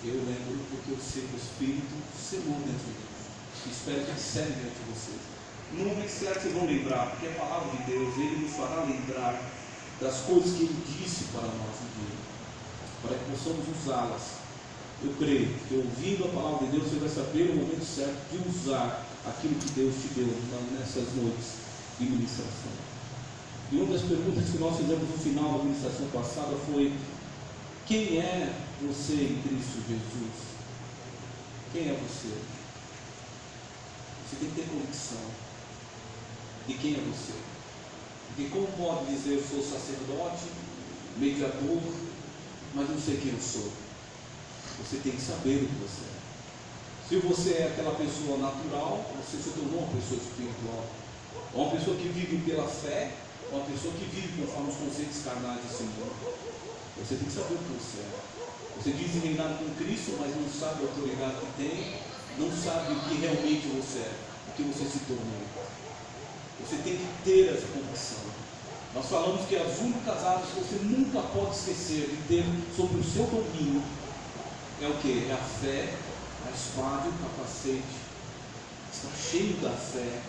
Eu lembro porque eu sei que o Espírito selou dentro de mim. Espero que sele dentro de vocês. No momento certo vocês vão lembrar, porque a palavra de Deus, Ele nos fará lembrar das coisas que Ele disse para nós no dia, para que possamos usá-las. Eu creio que ouvindo a palavra de Deus, você vai saber o momento certo de usar aquilo que Deus te deu nessas noites de ministração. E uma das perguntas que nós fizemos no final da ministração passada foi: quem é você em Cristo Jesus? Quem é você? Você tem que ter convicção de quem é você. Porque como pode dizer eu sou sacerdote, mediador, mas não sei quem eu sou? Você tem que saber o que você é. Se você é aquela pessoa natural, você se tornou uma pessoa espiritual. Uma pessoa que vive pela fé, uma pessoa que vive conforme os conceitos carnais do Senhor. Você tem que saber o que você é. Você diz reinar com Cristo, mas não sabe a autoridade que tem, não sabe o que realmente você é, o que você se tornou. Você tem que ter essa convicção. Nós falamos que as únicas áreas que você nunca pode esquecer de ter sobre o seu domínio é o que? É a fé, a espada e o capacete. Está cheio da fé,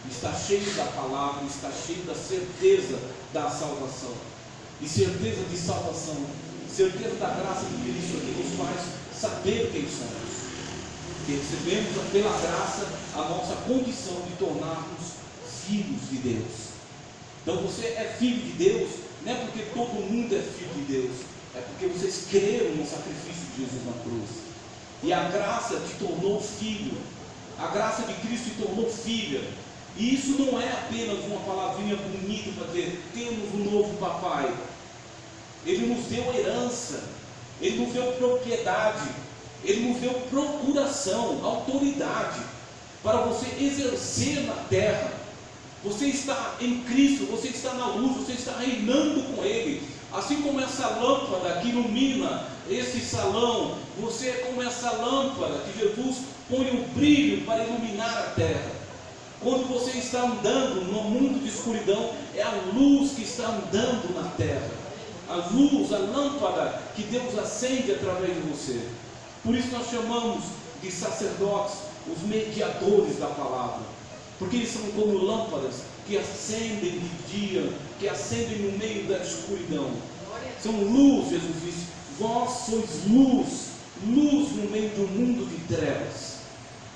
está cheio da palavra, está cheio da certeza da salvação. E certeza de salvação, certeza da graça de Cristo que nos faz saber quem somos. Que recebemos pela graça a nossa condição de tornarmos filhos de Deus. Então você é filho de Deus, não é porque todo mundo é filho de Deus, é porque vocês creram no sacrifício de Jesus na cruz. E a graça te tornou filho, a graça de Cristo te tornou filha. E isso não é apenas uma palavrinha bonita para dizer, temos um novo papai. Ele nos deu herança, Ele nos deu propriedade, Ele nos deu procuração, autoridade, para você exercer na terra. Você está em Cristo, você está na luz, você está reinando com Ele. Assim como essa lâmpada que ilumina esse salão, você é como essa lâmpada que Jesus põe o brilho para iluminar a terra. Quando você está andando no mundo de escuridão, é a luz que está andando na terra. A luz, a lâmpada que Deus acende através de você. Por isso nós chamamos de sacerdotes os mediadores da palavra. Porque eles são como lâmpadas que acendem de dia, que acendem no meio da escuridão. São luz, Jesus disse, vós sois luz, luz no meio de um mundo de trevas.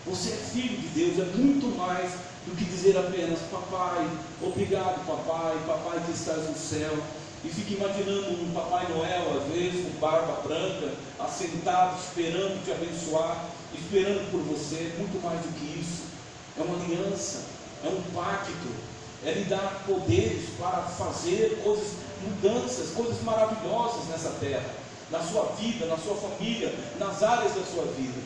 Você é filho de Deus, é muito mais do que dizer apenas, papai, obrigado papai, papai que estás no céu. E fica imaginando um Papai Noel, às vezes, com barba branca, assentado, esperando te abençoar, esperando por você. Muito mais do que isso. É uma aliança, é um pacto, é lhe dar poderes para fazer coisas, mudanças, coisas maravilhosas nessa terra, na sua vida, na sua família, nas áreas da sua vida.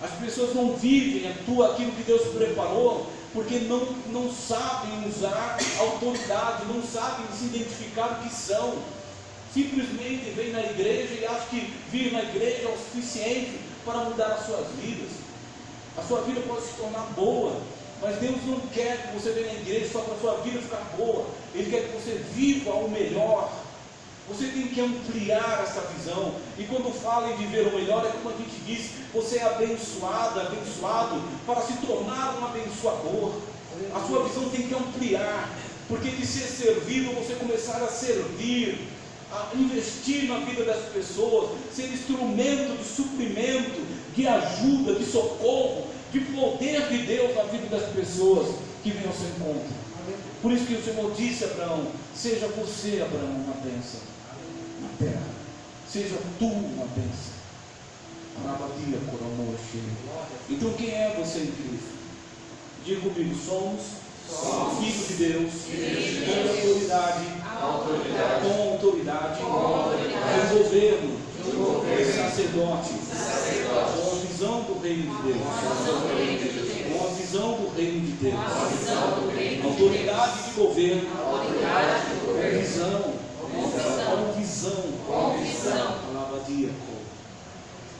As pessoas não vivem aquilo que Deus preparou, porque não sabem usar a autoridade, não sabem se identificar o que são. Simplesmente vêm na igreja e acham que vir na igreja é o suficiente para mudar as suas vidas. A sua vida pode se tornar boa, mas Deus não quer que você venha na igreja só para a sua vida ficar boa. Ele quer que você viva o melhor. Você tem que ampliar essa visão. E quando fala em viver o melhor, é como a gente diz, você é abençoado para se tornar um abençoador. A sua visão tem que ampliar, porque de ser servido, você começar a servir, a investir na vida das pessoas, ser instrumento de suprimento, de ajuda, de socorro, de poder de Deus na vida das pessoas que vêm ao seu encontro. Por isso que o Senhor disse a Abraão, seja você, Abraão, uma bênção na terra, seja tu uma bênção. Então quem é você em Cristo? Diga comigo, somos filhos de Deus, com autoridade, com governo, sacerdote, com a visão do reino de Deus, com a visão do reino de Deus, autoridade de governo, com visão,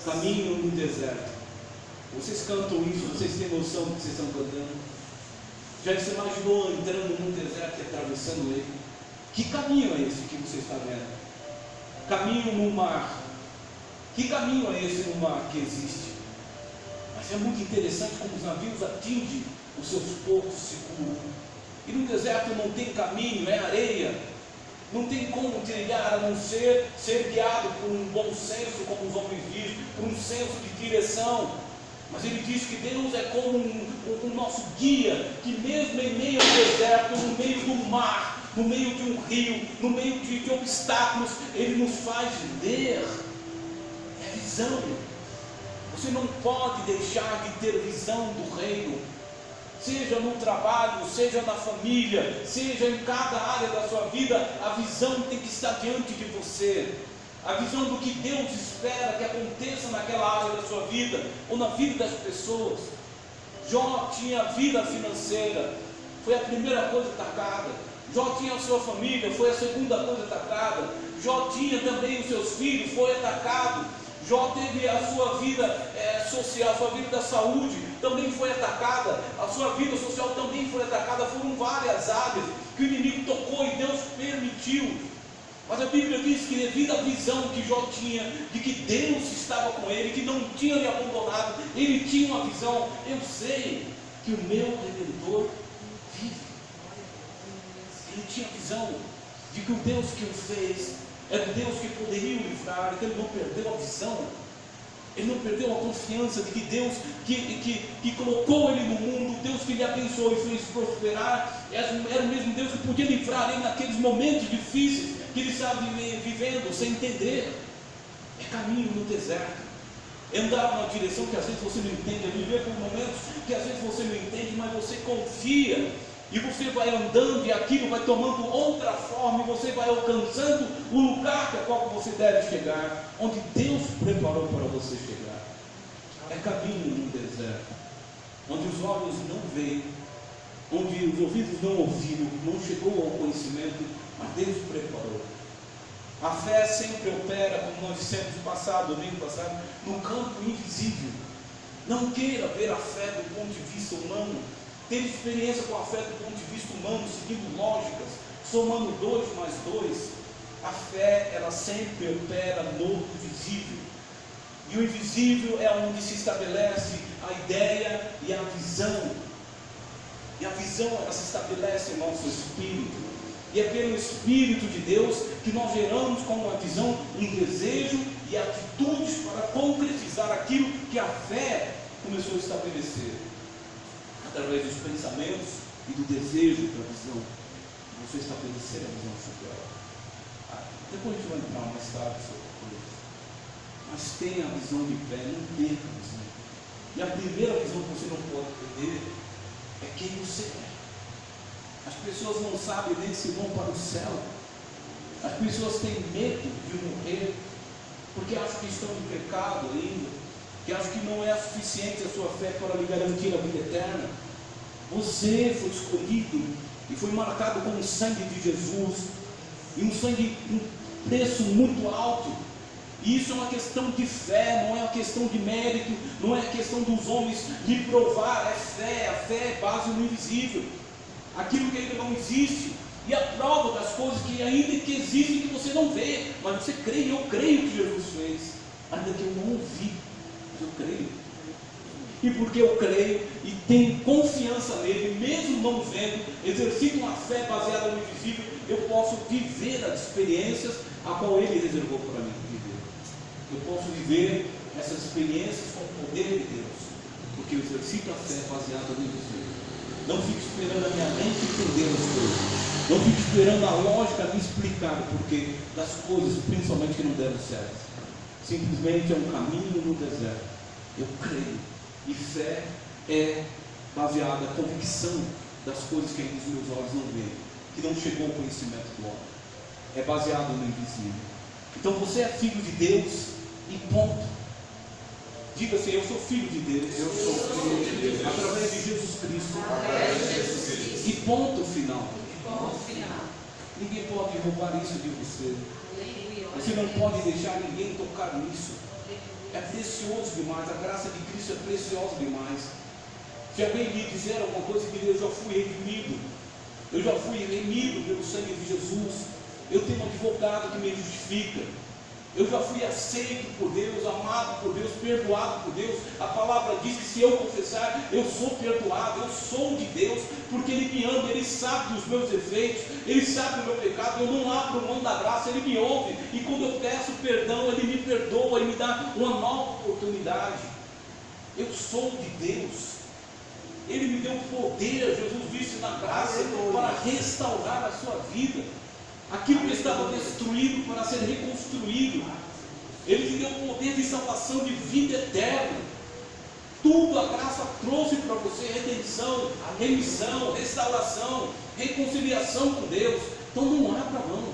caminho no deserto. Vocês cantam isso, vocês têm noção do que vocês estão cantando? Já se imaginou entrando num deserto e atravessando ele? Que caminho é esse que você está vendo? Caminho no mar, Que caminho é esse no mar que existe? Mas é muito interessante como os navios atingem os seus portos seguros. E no deserto não tem caminho, é areia. Não tem como trilhar a não ser guiado por um bom senso, como os homens dizem, por um senso de direção. Mas ele diz que Deus é como o nosso guia, que mesmo em meio ao deserto, no meio do mar, no meio de um rio, no meio de obstáculos, Ele nos faz ver. É visão. Você não pode deixar de ter visão do reino. Seja no trabalho, seja na família, seja em cada área da sua vida, a visão tem que estar diante de você. A visão do que Deus espera que aconteça naquela área da sua vida, ou na vida das pessoas. Jó tinha vida financeira, foi a primeira coisa atacada. Jó tinha a sua família, foi a segunda coisa atacada. Jó tinha também os seus filhos, foi atacado. Jó teve a sua vida social, a sua vida da saúde, também foi atacada. A sua vida social também foi atacada. Foram várias áreas que o inimigo tocou e Deus permitiu. Mas a Bíblia diz que devido à visão que Jó tinha, de que Deus estava com ele, que não tinha lhe abandonado, ele tinha uma visão: eu sei que o meu Redentor vive. Ele tinha visão de que o Deus que o fez era o Deus que poderia o livrar. Então ele não perdeu a visão, ele não perdeu a confiança de que Deus que colocou ele no mundo, Deus que lhe abençoou e fez prosperar, era o mesmo Deus que podia livrar ele naqueles momentos difíceis que ele estava vivendo sem entender. É caminho no deserto, é andar numa direção que às vezes você não entende, é viver por momentos que às vezes você não entende, mas você confia, e você vai andando e aquilo vai tomando outra forma, e você vai alcançando o lugar a qual você deve chegar, onde Deus preparou para você chegar. É caminho no deserto, onde os olhos não veem, onde os ouvidos não ouviram, não chegou ao conhecimento, mas Deus preparou. A fé sempre opera, como nós dissemos domingo passado, no campo invisível. Não queira ver a fé do ponto de vista humano, ter experiência com a fé do ponto de vista humano, seguindo lógicas, somando 2 mais 2. A fé, ela sempre opera no invisível. E o invisível é onde se estabelece a ideia e a visão. E a visão, ela se estabelece em nosso espírito. E é pelo Espírito de Deus que nós geramos com uma visão, um desejo e atitudes para concretizar aquilo que a fé começou a estabelecer. Através dos pensamentos e do desejo da visão, você estabelecer a visão sobre ela. Depois a gente vai entrar mais tarde sobre coisas. Mas tenha a visão de fé, não perca a visão. E a primeira visão que você não pode perder é quem você é. As pessoas não sabem nem se vão para o céu. As pessoas têm medo de morrer, porque acham que estão em pecado ainda, que acham que não é suficiente a sua fé para lhe garantir a vida eterna. Você foi escolhido e foi marcado com o sangue de Jesus, e um sangue, um preço muito alto. E isso é uma questão de fé, não é uma questão de mérito, não é questão dos homens lhe provar, é fé. A fé é base no invisível, aquilo que ainda não existe, e a prova das coisas que ainda que existem, que você não vê, mas você crê. Eu creio que Jesus fez, ainda que eu não ouvi, mas eu creio. E porque eu creio e tenho confiança nele, mesmo não vendo, exercito uma fé baseada no invisível, eu posso viver as experiências a qual ele reservou para mim viver. Eu posso viver essas experiências com o poder de Deus, porque eu exercito a fé baseada no invisível. Não fique esperando a minha mente entender as coisas, não fique esperando a lógica me explicar o porquê das coisas, principalmente que não deram certo. Simplesmente é um caminho no deserto. Eu creio. E fé é baseada na convicção das coisas que ainda os meus olhos não veem, que não chegou ao conhecimento do homem. É baseado no invisível. Então você é filho de Deus e ponto. Diga assim: eu sou filho de Deus. Eu sou filho de Deus. Através de Jesus Cristo. E ponto final. Ninguém pode roubar isso de você. Você não pode deixar ninguém tocar nisso. É precioso demais, a graça de Cristo é preciosa demais. Se alguém lhe dizer alguma coisa, que eu já fui redimido, eu já fui remido pelo sangue de Jesus, eu tenho um advogado que me justifica, eu já fui aceito por Deus há amado por Deus, perdoado por Deus. A palavra diz que se eu confessar, eu sou perdoado, eu sou de Deus, porque Ele me ama, Ele sabe dos meus defeitos, Ele sabe do meu pecado. Eu não abro mão da graça, Ele me ouve, e quando eu peço perdão, Ele me perdoa, Ele me dá uma nova oportunidade. Eu sou de Deus. Ele me deu poder, Jesus disse na graça, para restaurar a sua vida. Aquilo que estava destruído para ser reconstruído. Ele te deu poder de salvação, de vida eterna. Tudo a graça trouxe para você: redenção, remissão, restauração, reconciliação com Deus. Então não abra mão.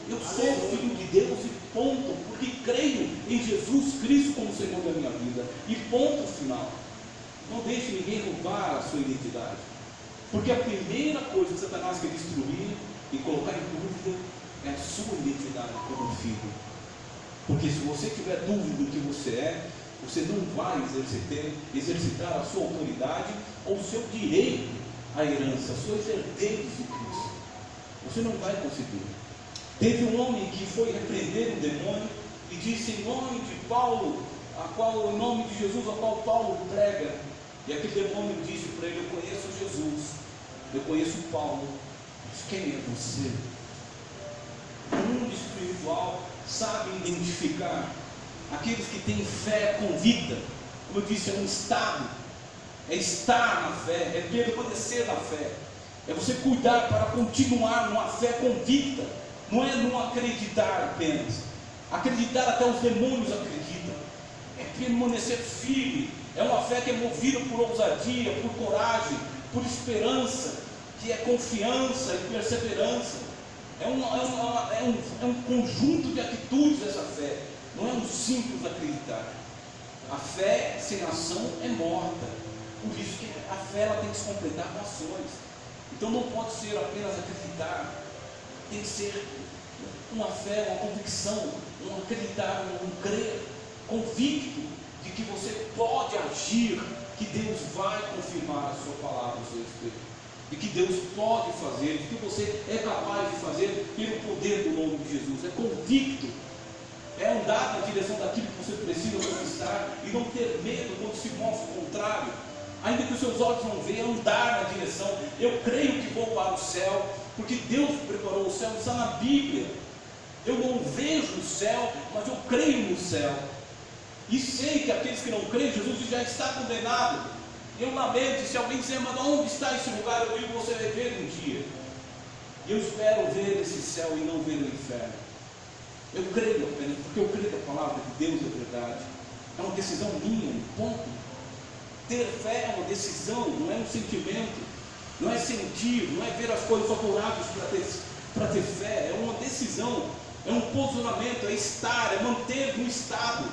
Eu sou filho de Deus e ponto, porque creio em Jesus Cristo como Senhor da minha vida. E ponto final. Não deixe ninguém roubar a sua identidade. Porque a primeira coisa que Satanás quer destruir e colocar em dúvida é a sua identidade como filho. Porque se você tiver dúvida do que você é, você não vai exercitar a sua autoridade ou o seu direito à herança, seus herdeiros de Cristo. Você não vai conseguir. Teve um homem que foi repreender um demônio e disse: em nome de Paulo, em nome de Jesus, a qual Paulo prega. E aquele demônio disse para ele: eu conheço Jesus, eu conheço Paulo, mas quem é você? O mundo espiritual sabe identificar aqueles que têm fé convicta. Como eu disse, é um estado, é estar na fé, é permanecer na fé, é você cuidar para continuar numa fé convicta. Não é não acreditar apenas. Acreditar até os demônios acreditam. É permanecer firme. É uma fé que é movida por ousadia, por coragem, por esperança, que é confiança e perseverança. É um conjunto de atitudes essa fé. Não é um simples acreditar. A fé sem ação é morta. Por isso que a fé ela tem que se completar com ações. Então não pode ser apenas acreditar. Tem que ser uma fé, uma convicção, um acreditar, um crer convicto de que você pode agir, que Deus vai confirmar a sua palavra, o seu Espírito, de que Deus pode fazer, de que você é capaz de fazer pelo poder do nome de Jesus. É convicto, é andar na direção daquilo que você precisa conquistar e não ter medo quando se mostra o contrário. Ainda que os seus olhos não vejam, andar na direção. Eu creio que vou para o céu, porque Deus preparou o céu, está na Bíblia. Eu não vejo o céu, mas eu creio no céu. E sei que aqueles que não creem, Jesus já está condenado. Eu lamento, se alguém disser: mas onde está esse lugar? Eu digo: você vai ver um dia. Eu espero ver esse céu e não ver o inferno. Eu creio apenas, porque eu creio que a palavra de Deus é verdade. É uma decisão minha, um ponto. Ter fé é uma decisão, não é um sentimento, não é sentir, não é ver as coisas favoráveis para ter fé. É uma decisão, é um posicionamento, é estar, é manter no estado.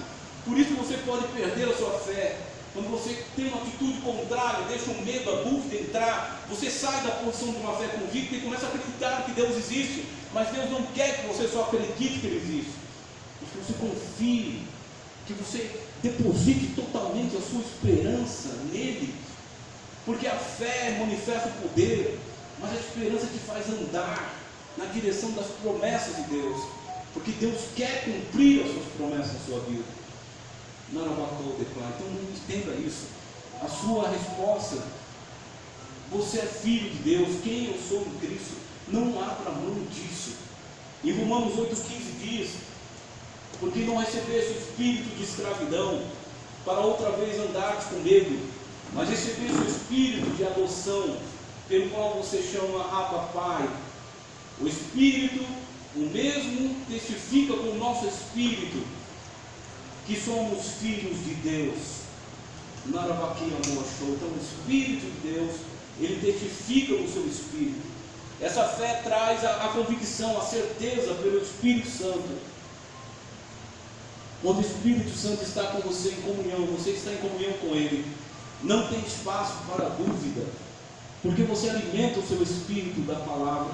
Por isso você pode perder a sua fé. Quando você tem uma atitude contrária, deixa o medo, a dúvida entrar, você sai da posição de uma fé convicta e começa a acreditar que Deus existe. Mas Deus não quer que você só acredite que Ele existe, mas que você confie, que você deposite totalmente a sua esperança nele. Porque a fé manifesta o poder, mas a esperança te faz andar na direção das promessas de Deus, porque Deus quer cumprir as suas promessas na sua vida. Narabacou declara. Então não entenda isso. A sua resposta: você é filho de Deus, quem eu sou em Cristo. Não abra mão disso. Em Romanos 8,15 diz: porque não recebeste o espírito de escravidão, para outra vez andares com medo, mas recebeste o espírito de adoção, pelo qual você chama Abba Pai. O Espírito, o mesmo, testifica com o nosso espírito que somos filhos de Deus. Narabaquinha mostrou. Então o Espírito de Deus, ele testifica no seu espírito. Essa fé traz a convicção, a certeza pelo Espírito Santo. Quando o Espírito Santo está com você em comunhão, você está em comunhão com Ele, não tem espaço para dúvida, porque você alimenta o seu espírito da palavra,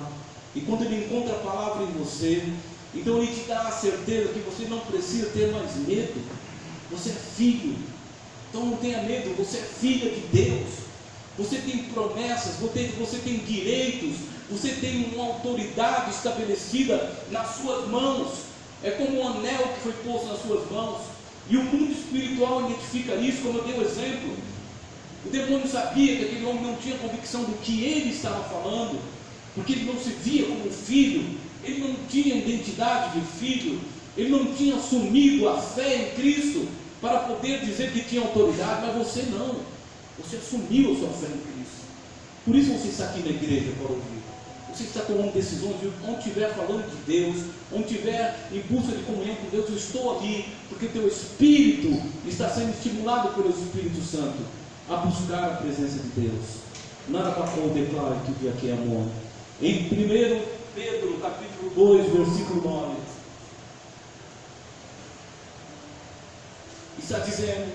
e quando Ele encontra a palavra em você, então Ele te dá a certeza que você não precisa ter mais medo. Você é filho, então não tenha medo, você é filha de Deus, você tem promessas, você tem direitos, você tem uma autoridade estabelecida nas suas mãos. É como um anel que foi posto nas suas mãos. E o mundo espiritual identifica isso, como eu dei o exemplo. O demônio sabia que aquele homem não tinha convicção do que ele estava falando, porque ele não se via como filho, ele não tinha identidade de filho, ele não tinha assumido a fé em Cristo para poder dizer que tinha autoridade, mas você não, você assumiu a sua fé em Cristo. Por isso você está aqui na igreja para ouvir. Você está tomando decisões, onde estiver falando de Deus, onde estiver em busca de comunhão com Deus, eu estou ali, porque teu espírito está sendo estimulado pelo Espírito Santo a buscar a presença de Deus. Narabacol declara que o dia aqui é amor. Em 1 Pedro, capítulo 2, versículo 9, está dizendo: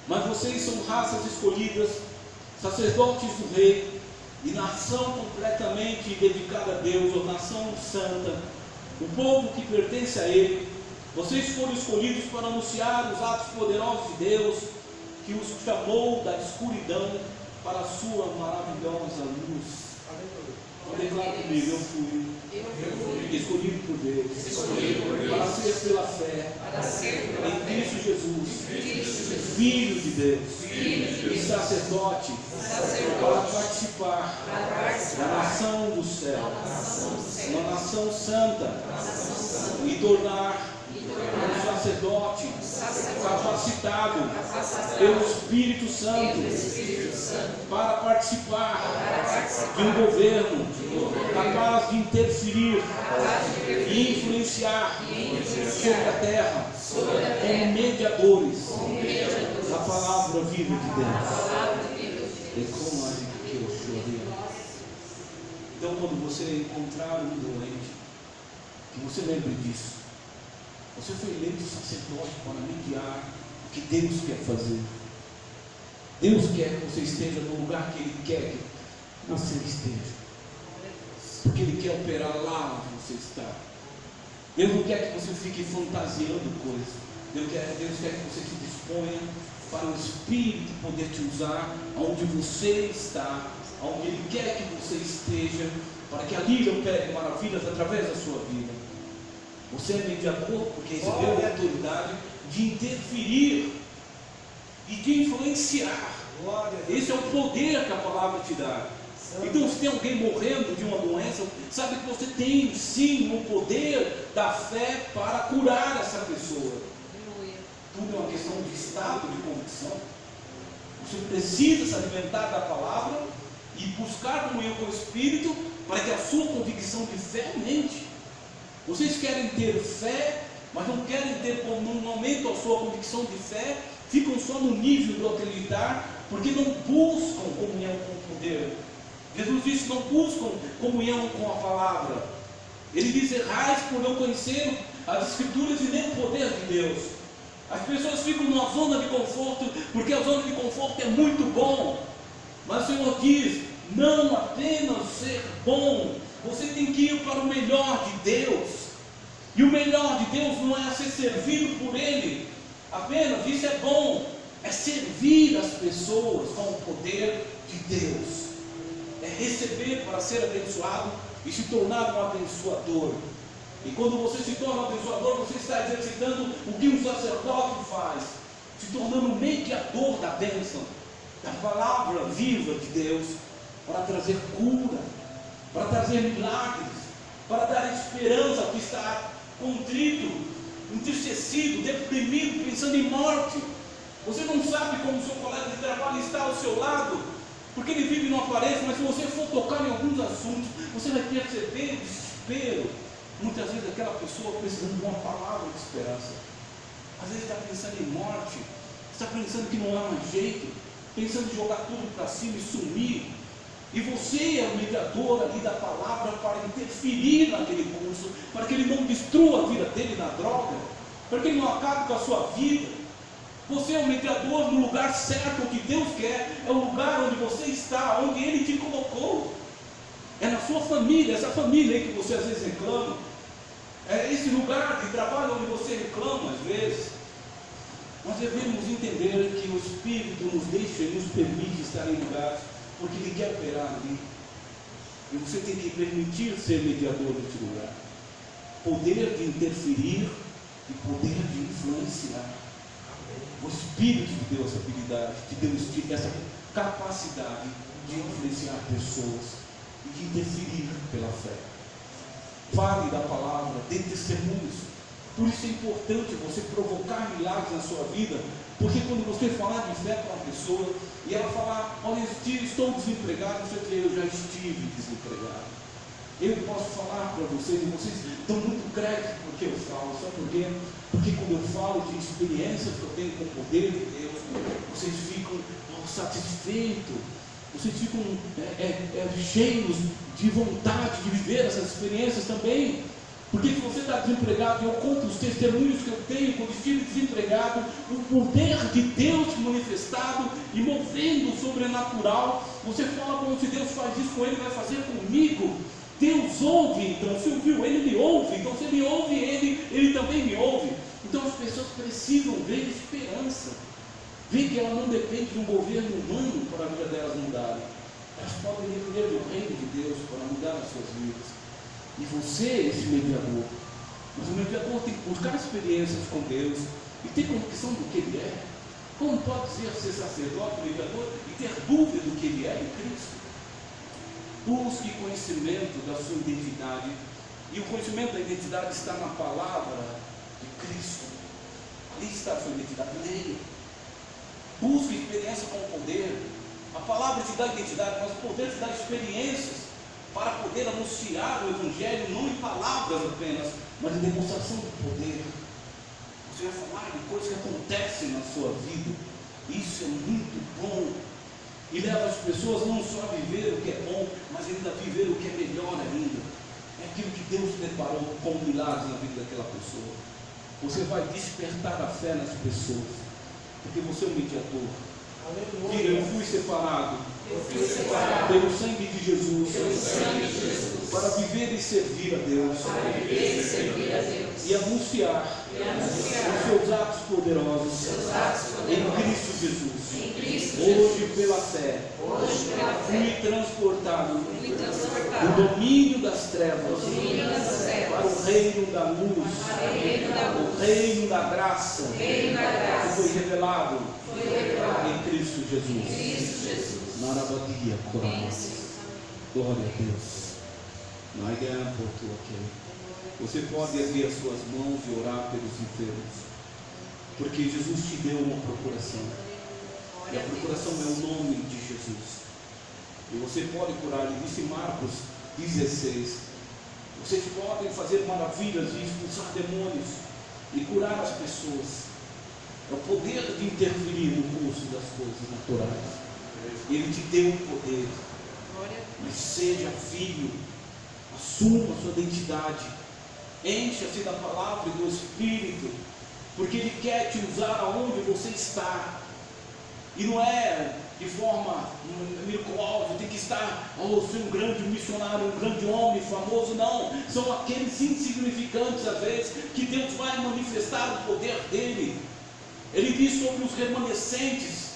mas vocês são raças escolhidas, sacerdotes do rei, e nação completamente dedicada a Deus, ou nação santa, o povo que pertence a Ele. Vocês foram escolhidos para anunciar os atos poderosos de Deus, que os chamou da escuridão para a sua maravilhosa luz. Declara comigo: eu fui escolhido por Deus, para ser pela fé em Cristo Jesus, Filho de Deus, e sacerdote, para participar da nação do céu, uma nação santa, e tornar um sacerdote capacitado pelo Espírito Santo para participar de um governo capaz de interferir e influenciar sobre a terra como mediadores da palavra viva de Deus. Então, quando você encontrar um doente, que você lembre disso. Você foi eleito sacerdote para mediar o que Deus quer fazer. Deus quer que você esteja no lugar que Ele quer que você esteja, porque Ele quer operar lá onde você está. Deus não quer que você fique fantasiando coisas. Deus quer que você se disponha para o Espírito poder te usar onde você está, onde Ele quer que você esteja, para que ali Ele opere maravilhas através da sua vida. Você é mediador porque recebeu a autoridade de interferir e de influenciar. Esse é o poder que a palavra te dá. Então, se tem alguém morrendo de uma doença, sabe que você tem sim o poder da fé para curar essa pessoa. Tudo é uma questão de estado, de convicção. Você precisa se alimentar da palavra e buscar comunhão com o Espírito para que a sua convicção de fé aumente. Vocês querem ter fé, mas não querem ter no momento a sua convicção de fé, ficam só no nível do acreditar, porque não buscam comunhão com o poder. Jesus disse: não buscam comunhão com a palavra. Ele diz: errais por não conhecer as Escrituras e nem o poder de Deus. As pessoas ficam numa zona de conforto, porque a zona de conforto é muito bom. Mas o Senhor diz: não apenas ser bom, você tem que ir para o melhor de Deus. E o melhor de Deus não é ser servido por Ele apenas, isso é bom, é servir as pessoas com o poder de Deus, é receber para ser abençoado e se tornar um abençoador. E quando você se torna um abençoador, você está exercitando o que um sacerdote faz, se tornando um mediador da bênção, da palavra viva de Deus, para trazer cura, para trazer milagres, para dar esperança ao que está contrito, entristecido, deprimido, pensando em morte. Você não sabe como o seu colega de trabalho está ao seu lado, porque ele vive numa parede, mas se você for tocar em alguns assuntos, você vai perceber desespero. Muitas vezes aquela pessoa precisando de uma palavra de esperança. Às vezes está pensando em morte, está pensando que não há mais jeito, pensando em jogar tudo para cima e sumir. E você é o mediador ali da palavra para interferir naquele curso, para que ele não destrua a vida dele na droga, para que ele não acabe com a sua vida. Você é o mediador no lugar certo, o que Deus quer, é o lugar onde você está, onde Ele te colocou. É na sua família, essa família aí que você às vezes reclama, é esse lugar de trabalho onde você reclama às vezes. Nós devemos entender que o Espírito nos deixa e nos permite estar em lugares porque Ele quer operar ali. E você tem que permitir ser mediador desse lugar. Poder de interferir e poder de influenciar. influenciar. O Espírito te deu essa habilidade, te deu essa capacidade de influenciar pessoas e de interferir pela fé. Fale da palavra, dê testemunhos. Por isso é importante você provocar milagres na sua vida, porque quando você falar de fé para uma pessoa e ela falar, olha, estou desempregado, você diz, eu já estive desempregado. Eu posso falar para vocês, e vocês dão muito crédito porque eu falo, sabe por quê? Porque quando eu falo de experiências que eu tenho com o poder de Deus, vocês ficam satisfeitos, vocês ficam cheios de vontade de viver essas experiências também. Porque se você está desempregado, eu conto os testemunhos que eu tenho quando estive desempregado, o poder de Deus manifestado e movendo o sobrenatural. Você fala, como se Deus faz isso com ele, vai fazer comigo. Deus ouve, então, se ouviu ele, me ouve. Então, se ele ouve ele também me ouve. Então, as pessoas precisam ver esperança, ver que ela não depende de um governo humano para a vida delas mudarem. Elas podem depender do reino de Deus para mudar as suas vidas. E você é esse mediador. Mas o mediador tem que buscar experiências com Deus e ter convicção do que ele é. Como pode ser sacerdote, mediador, e ter dúvida do que ele é em Cristo? Busque conhecimento da sua identidade. E o conhecimento da identidade está na palavra de Cristo. Ali está a sua identidade. Leia. Busque experiência com o poder. A palavra te dá identidade, mas o poder te dá experiências para poder anunciar o Evangelho, não em palavras apenas, mas em demonstração do poder. Você vai falar de coisas que acontecem na sua vida. Isso é muito bom. E leva as pessoas não só a viver o que é bom, mas ainda a viver o que é melhor ainda. É aquilo que Deus preparou como milagres na vida daquela pessoa. Você vai despertar a fé nas pessoas, porque você é um mediador. Diga, eu fui separado pelo sangue de Jesus para viver e servir a Deus e anunciar os seus atos poderosos em Cristo Jesus. Hoje pela fé fui transportado do domínio das trevas para o reino da luz, o reino da graça que foi revelado em Cristo Jesus. Narabadia, glória a Deus. Você pode erguer as suas mãos e orar pelos enfermos, porque Jesus te deu uma procuração, e a procuração é o nome de Jesus, e você pode curar. Ele disse em Marcos 16: vocês podem fazer maravilhas e expulsar demônios e curar as pessoas. É o poder de interferir no curso das coisas naturais. Ele te deu o poder, mas seja filho, assuma a sua identidade, encha-se da palavra e do Espírito, porque Ele quer te usar aonde você está, e não é de forma miraculosa, tem que estar, ser um grande missionário, um grande homem famoso, não, são aqueles insignificantes às vezes, que Deus vai manifestar o poder dEle. Ele diz sobre os remanescentes,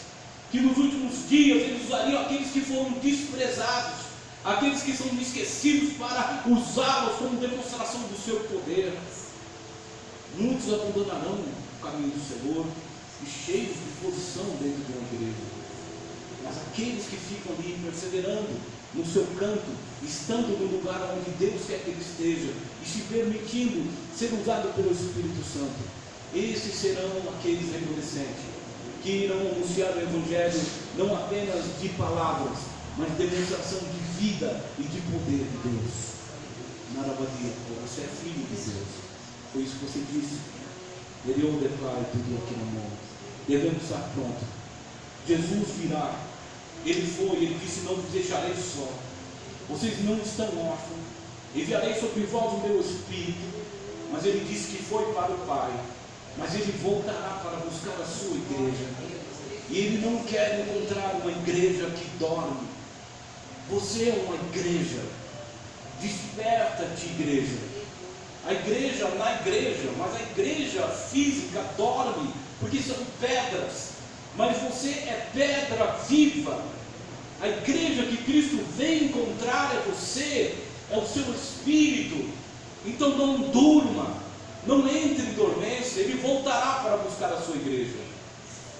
que nos últimos dias eles usariam aqueles que foram desprezados, aqueles que são esquecidos, para usá-los como demonstração do seu poder. Muitos abandonarão o caminho do Senhor e cheios de posição dentro de uma igreja, mas aqueles que ficam ali perseverando no seu canto, estando no lugar onde Deus quer que ele esteja e se permitindo ser usado pelo Espírito Santo, esses serão aqueles remanescentes que irão anunciar o Evangelho não apenas de palavras, mas demonstração de vida e de poder de Deus. Narabadia, você é filho de Deus. Foi isso que você disse. Ele ou declara tudo aqui no mundo. Devemos estar prontos. Jesus virá. Ele foi, ele disse: não vos deixarei só. Vocês não estão órfãos. Enviarei sobre vós o meu Espírito. Mas ele disse que foi para o Pai. Mas ele voltará para buscar a sua igreja. E ele não quer encontrar uma igreja que dorme. Você é uma igreja. Desperta-te, igreja. A igreja na igreja, mas a igreja física dorme, porque são pedras. Mas você é pedra viva. A igreja que Cristo vem encontrar é você, é o seu espírito. Então não durma, não entre em dormência. Ele voltará para para buscar a sua igreja.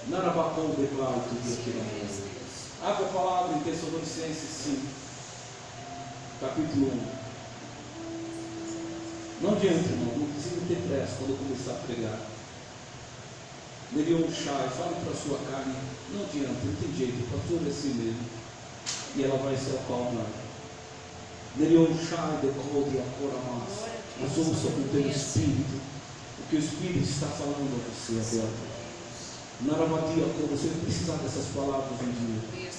Narabacão declara tudo aqui na mesa. Abra a palavra em Tessalonicenses 5, capítulo 1. Não adianta, irmão, não precisa ter pressa quando eu começar a pregar. Beber um chá e fale para a sua carne, não adianta, não tem jeito, o pastor é assim mesmo. E ela vai se acalmar. Beber um chá e decode a cor a massa. Mas ouça com o teu espírito, o que o Espírito está falando a você agora. Naravadia, você vai precisar dessas palavras um dia.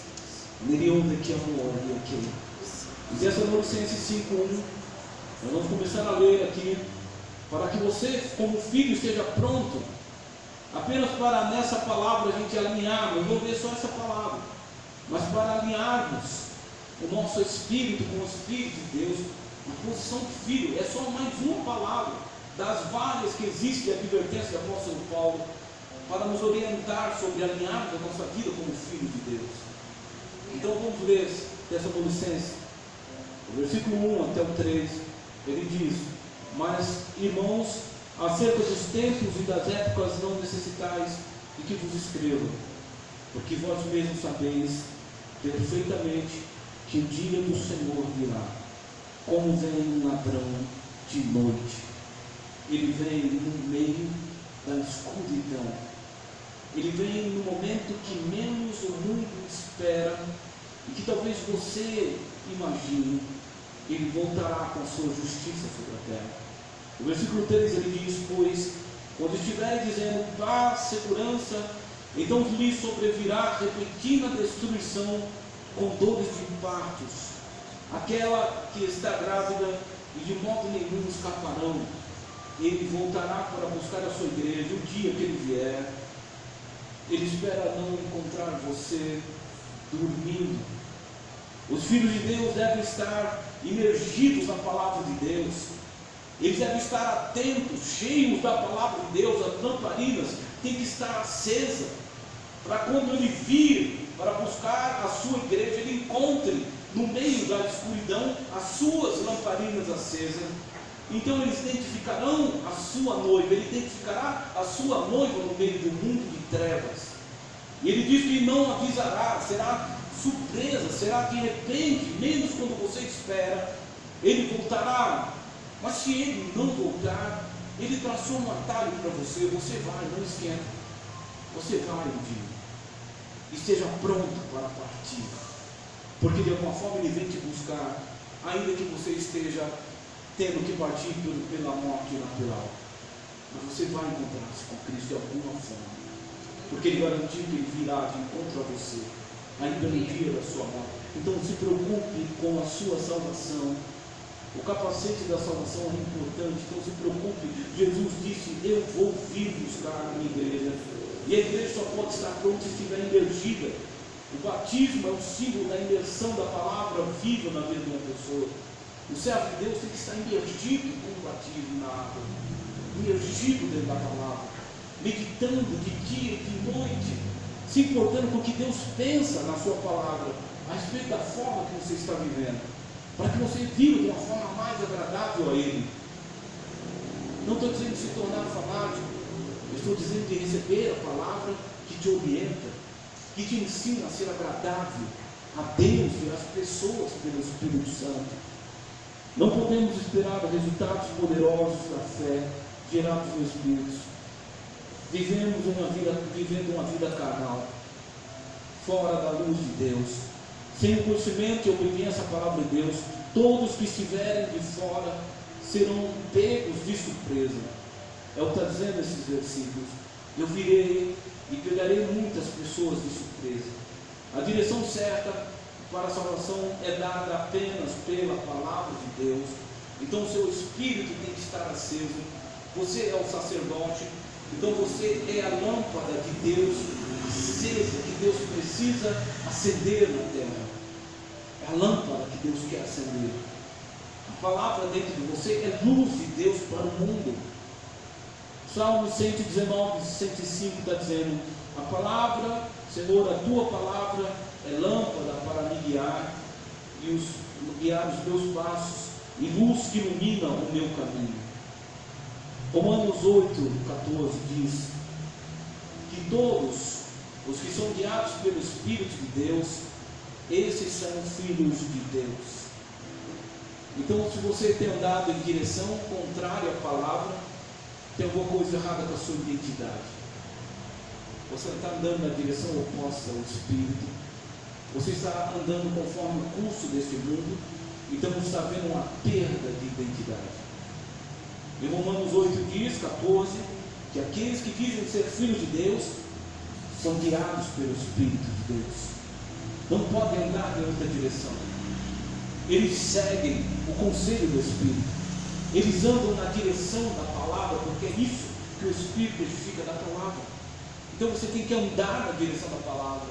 Nerion de que amor e aqui. E Tessalonicenses 5:1. Nós vamos começar a ler aqui, para que você, como filho, esteja pronto, apenas para nessa palavra a gente alinhar, não vou ver só essa palavra, mas para alinharmos o nosso espírito com o Espírito de Deus, na posição de filho. É só mais uma palavra, das várias que existe a advertência do apóstolo Paulo, para nos orientar sobre alinhar a nossa vida como filho de Deus. Então vamos ler Tessalonicenses, o versículo 1 até o 3, ele diz: mas irmãos, acerca dos tempos e das épocas não necessitais de que vos escreva, porque vós mesmos sabeis perfeitamente que o dia do Senhor virá, como vem um ladrão de noite. Ele vem no meio da escuridão. Ele vem no momento que menos o mundo espera e que talvez você imagine. Ele voltará com a sua justiça sobre a terra. O versículo 3 ele diz: pois quando estiverem dizendo paz, segurança, então lhes sobrevirá repentina destruição com dores de partos. Aquela que está grávida e de modo nenhum escaparão. Ele voltará para buscar a sua igreja. O dia que ele vier, ele espera não encontrar você dormindo. Os filhos de Deus devem estar imergidos na palavra de Deus. Eles devem estar atentos, cheios da palavra de Deus. As lamparinas têm que estar acesas, para quando ele vir para buscar a sua igreja, ele encontre no meio da escuridão as suas lamparinas acesas. Então eles identificarão a sua noiva, ele identificará a sua noiva no meio do mundo de trevas. E ele diz que não avisará, será surpresa, será de repente, menos quando você espera, ele voltará. Mas se ele não voltar, ele traçou um atalho para você. Você vai, não esquenta. Você vai um dia. Esteja pronto para partir. Porque de alguma forma ele vem te buscar, ainda que você esteja tendo que partir pela morte natural. Mas você vai encontrar-se com Cristo de alguma forma. Porque ele garantiu que ele virá de encontro a você, ainda no dia da sua morte. Então se preocupe com a sua salvação. O capacete da salvação é importante, então se preocupe. Jesus disse: eu vou vir buscar a minha igreja. E a igreja só pode estar pronta se estiver imergida. O batismo é um símbolo da imersão da palavra viva na vida de uma pessoa. O servo de Deus tem que estar imergido com o batismo na água, imergido dentro da palavra, meditando de dia e de noite, se importando com o que Deus pensa na sua palavra, a respeito da forma que você está vivendo, para que você viva de uma forma mais agradável a Ele. Não estou dizendo de se tornar fanático, eu estou dizendo de receber a palavra que te orienta, que te ensina a ser agradável a Deus e às pessoas pelo Espírito Santo. Não podemos esperar resultados poderosos da fé gerados no Espírito, vivendo uma vida carnal, fora da luz de Deus, sem o conhecimento e obediência à palavra de Deus. Todos que estiverem de fora serão pegos de surpresa. É o que está dizendo esses versículos. Eu virei e pegarei muitas pessoas de surpresa. A direção certa para a salvação é dada apenas pela palavra de Deus. Então o seu espírito tem que estar aceso. Você é o sacerdote, então você é a lâmpada de Deus acesa, que Deus precisa acender na terra. É a lâmpada que Deus quer acender. A palavra dentro de você é luz de Deus para o mundo. Salmo 119, 105 está dizendo: a palavra, Senhor, a tua palavra é lâmpada para me guiar e guiar os meus passos, e luz que ilumina o meu caminho. Romanos 8, 14 diz: que todos os que são guiados pelo Espírito de Deus, esses são filhos de Deus. Então, se você tem andado em direção contrária à palavra, tem alguma coisa errada com a sua identidade. Você está andando na direção oposta ao Espírito. Você está andando conforme o curso deste mundo. Então está havendo uma perda de identidade. Em Romanos 8 diz, 14, que aqueles que dizem ser filhos de Deus são guiados pelo Espírito de Deus. Não podem andar em outra direção. Eles seguem o conselho do Espírito. Eles andam na direção da palavra, porque é isso que o Espírito edifica da palavra. Então você tem que andar na direção da palavra.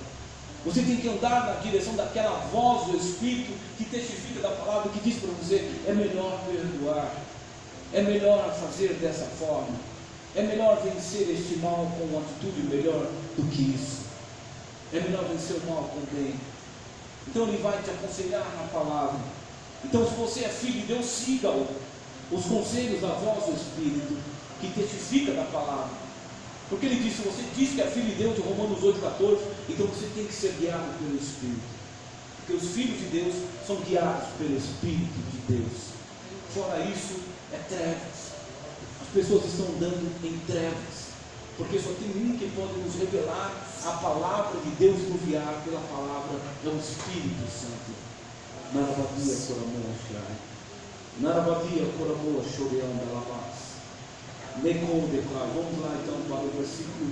Você tem que andar na direção daquela voz do Espírito que testifica da palavra, que diz para você: é melhor perdoar, é melhor fazer dessa forma, é melhor vencer este mal com uma atitude melhor do que isso, é melhor vencer o mal com o bem. Então ele vai te aconselhar na palavra. Então, se você é filho de Deus, siga os conselhos da voz do Espírito que testifica da palavra. Porque ele diz: se você diz que é filho de Deus, de Romanos 8,14, então você tem que ser guiado pelo Espírito. Porque os filhos de Deus são guiados pelo Espírito de Deus. Fora isso, é trevas. As pessoas estão andando em trevas, porque só tem um que pode nos revelar a palavra de Deus, nos guiar pela palavra, é o Espírito Santo. Narabadia Coramoa Shai, Narabadia Coramoa Shoreanda Lavas. Vamos lá então para o versículo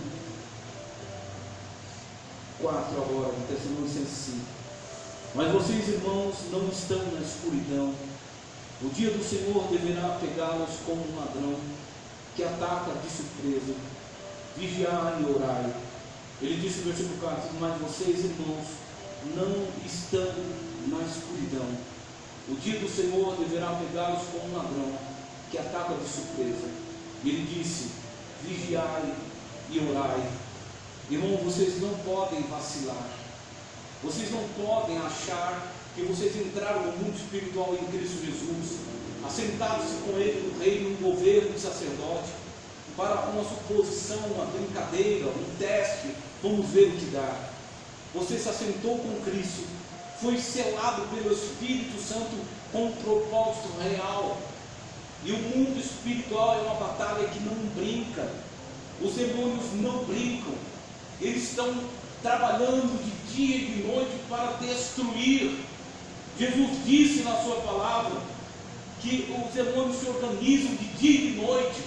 4 agora, de Tessalonicenses 5. Mas vocês, irmãos, não estão na escuridão. O dia do Senhor deverá pegá-los como um ladrão que ataca de surpresa. Vigiai e orai. Ele disse no versículo 4: mas vocês, irmãos, não estão na escuridão. O dia do Senhor deverá pegá-los como um ladrão que ataca de surpresa. Ele disse: vigiai e orai. Irmão, vocês não podem vacilar. Vocês não podem achar que vocês entraram no mundo espiritual em Cristo Jesus, assentados com Ele no reino, no governo de sacerdote, para uma suposição, uma brincadeira, um teste. Vamos ver o que dá. Você se assentou com Cristo, foi selado pelo Espírito Santo com um propósito real. E o mundo espiritual é uma batalha que não brinca. Os demônios não brincam. Eles estão trabalhando de dia e de noite para destruir. Jesus disse na sua palavra que os demônios se organizam de dia e de noite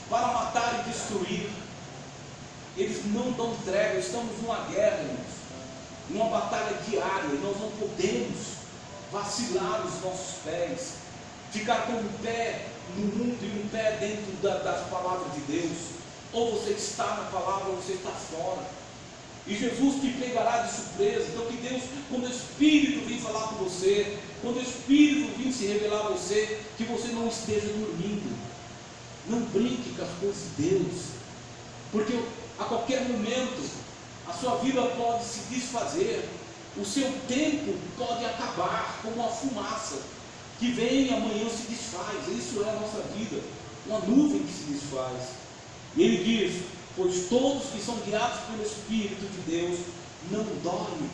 para matar e destruir. Eles não dão trégua. Estamos numa guerra, irmãos, numa batalha diária. E nós não podemos vacilar os nossos pés, ficar com um pé no mundo e um pé dentro das palavras de Deus. Ou você está na palavra ou você está fora. E Jesus te pegará de surpresa. Então que Deus, quando o Espírito vir falar com você, quando o Espírito vir se revelar a você, que você não esteja dormindo. Não brinque com as coisas de Deus, porque a qualquer momento a sua vida pode se desfazer, o seu tempo pode acabar como uma fumaça que vem e amanhã se desfaz. Isso é a nossa vida, uma nuvem que se desfaz. E ele diz: pois todos que são guiados pelo Espírito de Deus não dormem.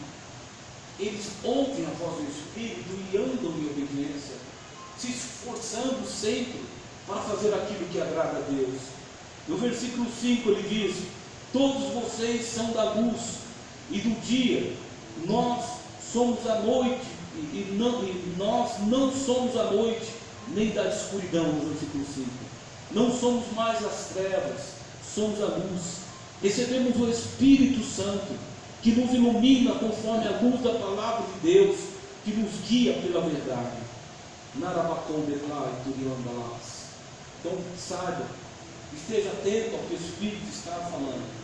Eles ouvem a voz do Espírito e andam em obediência, se esforçando sempre para fazer aquilo que agrada a Deus. No versículo 5 ele diz: todos vocês são da luz e do dia, nós somos a noite, e nós não somos a noite nem da escuridão. No versículo 5, não somos mais as trevas, somos a luz. Recebemos o Espírito Santo, que nos ilumina conforme a luz da palavra de Deus, que nos guia pela verdade. Então saiba, esteja atento ao que o Espírito está falando.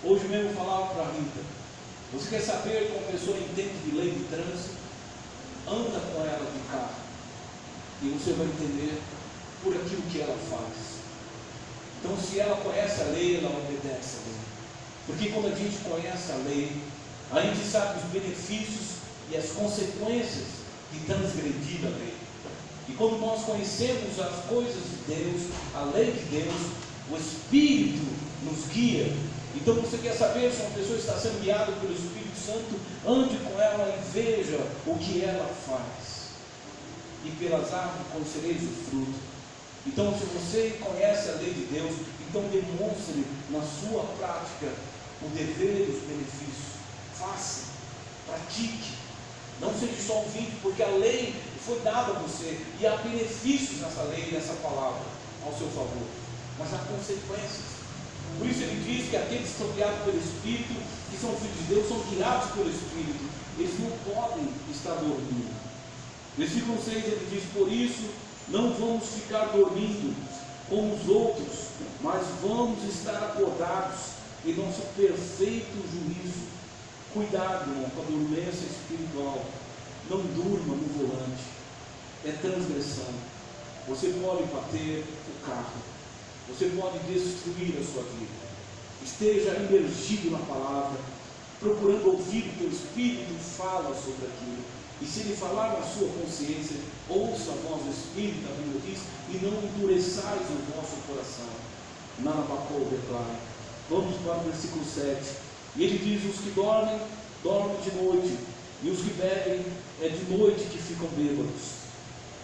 Hoje mesmo eu falava para a Rita: você quer saber como a pessoa entende de lei de trânsito? Anda com ela de carro e você vai entender por aquilo que ela faz. Então, se ela conhece a lei, ela obedece a lei. Porque quando a gente conhece a lei, a gente sabe os benefícios e as consequências de transgredir a lei. E quando nós conhecemos as coisas de Deus, a lei de Deus, o Espírito nos guia. Então você quer saber se uma pessoa está sendo guiada pelo Espírito Santo, ande com ela e veja o que ela faz. E pelas árvores conhecereis o fruto. Então, se você conhece a lei de Deus, então demonstre na sua prática o dever e os benefícios. Faça, pratique. Não seja só um vídeo, porque a lei foi dada a você e há benefícios nessa lei, nessa palavra, ao seu favor. Mas há consequências. Por isso ele diz que aqueles que são guiados pelo Espírito, que são filhos de Deus, são guiados pelo Espírito. Eles não podem estar dormindo. Versículo 6 ele diz: por isso não vamos ficar dormindo como os outros, mas vamos estar acordados em nosso perfeito juízo. Cuidado, irmão, com a dormência espiritual. Não durma no volante. É transgressão. Você pode bater o carro. Você pode destruir a sua vida. Esteja imergido na palavra, procurando ouvir o teu Espírito fala sobre aquilo. E se ele falar na sua consciência, ouça a voz do Espírito, a Bíblia diz, e não endureçais o vosso coração. Nanabacol declara. Vamos para o versículo 7. E ele diz: os que dormem, dormem de noite, e os que bebem, é de noite que ficam bêbados.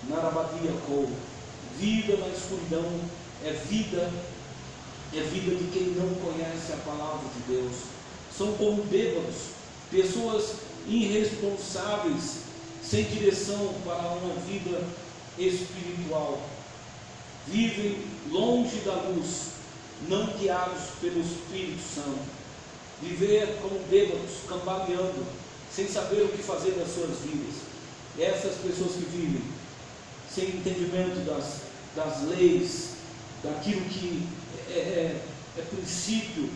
Narabadiacol. Vida na escuridão é vida de quem não conhece a palavra de Deus. São como bêbados, pessoas irresponsáveis, sem direção para uma vida espiritual. Vivem longe da luz, não guiados pelo Espírito Santo. Viver como bêbados, cambaleando, sem saber o que fazer das suas vidas. Essas pessoas que vivem sem entendimento das leis, daquilo que é princípio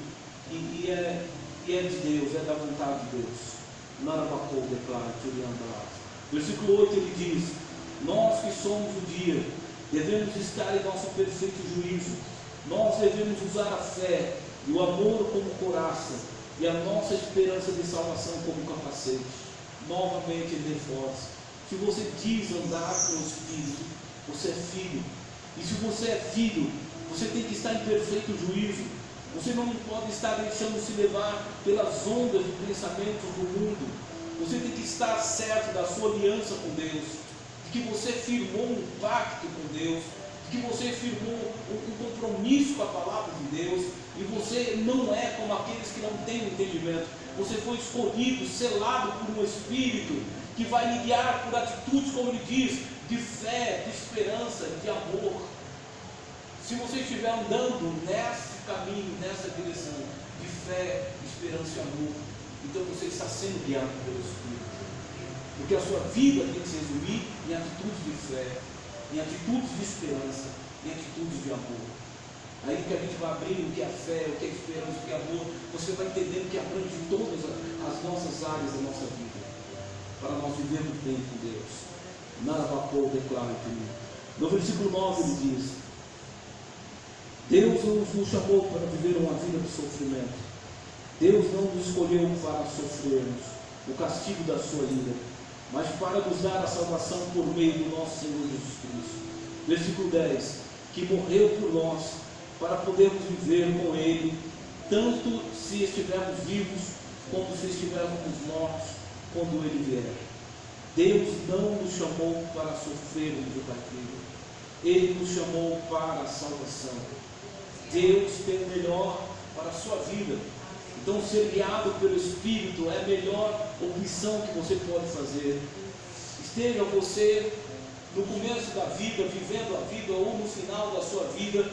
e é de Deus, é da vontade de Deus. Narabacol declara, versículo 8 ele diz: nós que somos o dia, devemos estar em nosso perfeito juízo. Nós devemos usar a fé e o amor como couraça, e a nossa esperança de salvação como capacete. Novamente ele reforça: se você diz andar pelo Espírito, você é filho. E se você é filho, você tem que estar em perfeito juízo. Você não pode estar deixando-se levar pelas ondas de pensamentos do mundo. Você tem que estar certo da sua aliança com Deus, de que você firmou um pacto com Deus, de que você firmou um compromisso com a palavra de Deus, e você não é como aqueles que não têm entendimento. Você foi escolhido, selado por um Espírito que vai lhe guiar por atitudes, como ele diz, de fé, de esperança, de amor. Se você estiver andando nesse caminho, nessa direção de fé, esperança e amor, então você está sendo guiado pelo Espírito. Porque a sua vida tem que se resumir em atitudes de fé, em atitudes de esperança, em atitudes de amor. Aí que a gente vai abrindo o que é fé, o que é esperança, o que é amor, você vai entendendo que abrange todas as nossas áreas da nossa vida, para nós vivermos bem com Deus. Narabacol declara de mim. No versículo 9 ele diz: Deus nos chamou para viver uma vida de sofrimento. Deus não nos escolheu para sofrermos o castigo da sua ira, mas para nos dar a salvação por meio do nosso Senhor Jesus Cristo. Versículo 10: que morreu por nós, para podermos viver com Ele, tanto se estivermos vivos, como se estivermos mortos, quando Ele vier. Deus não nos chamou para sofrermos o castigo, Ele nos chamou para a salvação. Deus tem o melhor para a sua vida. Então, ser guiado pelo Espírito é a melhor opção que você pode fazer. Esteja você no começo da vida, vivendo a vida, ou no final da sua vida,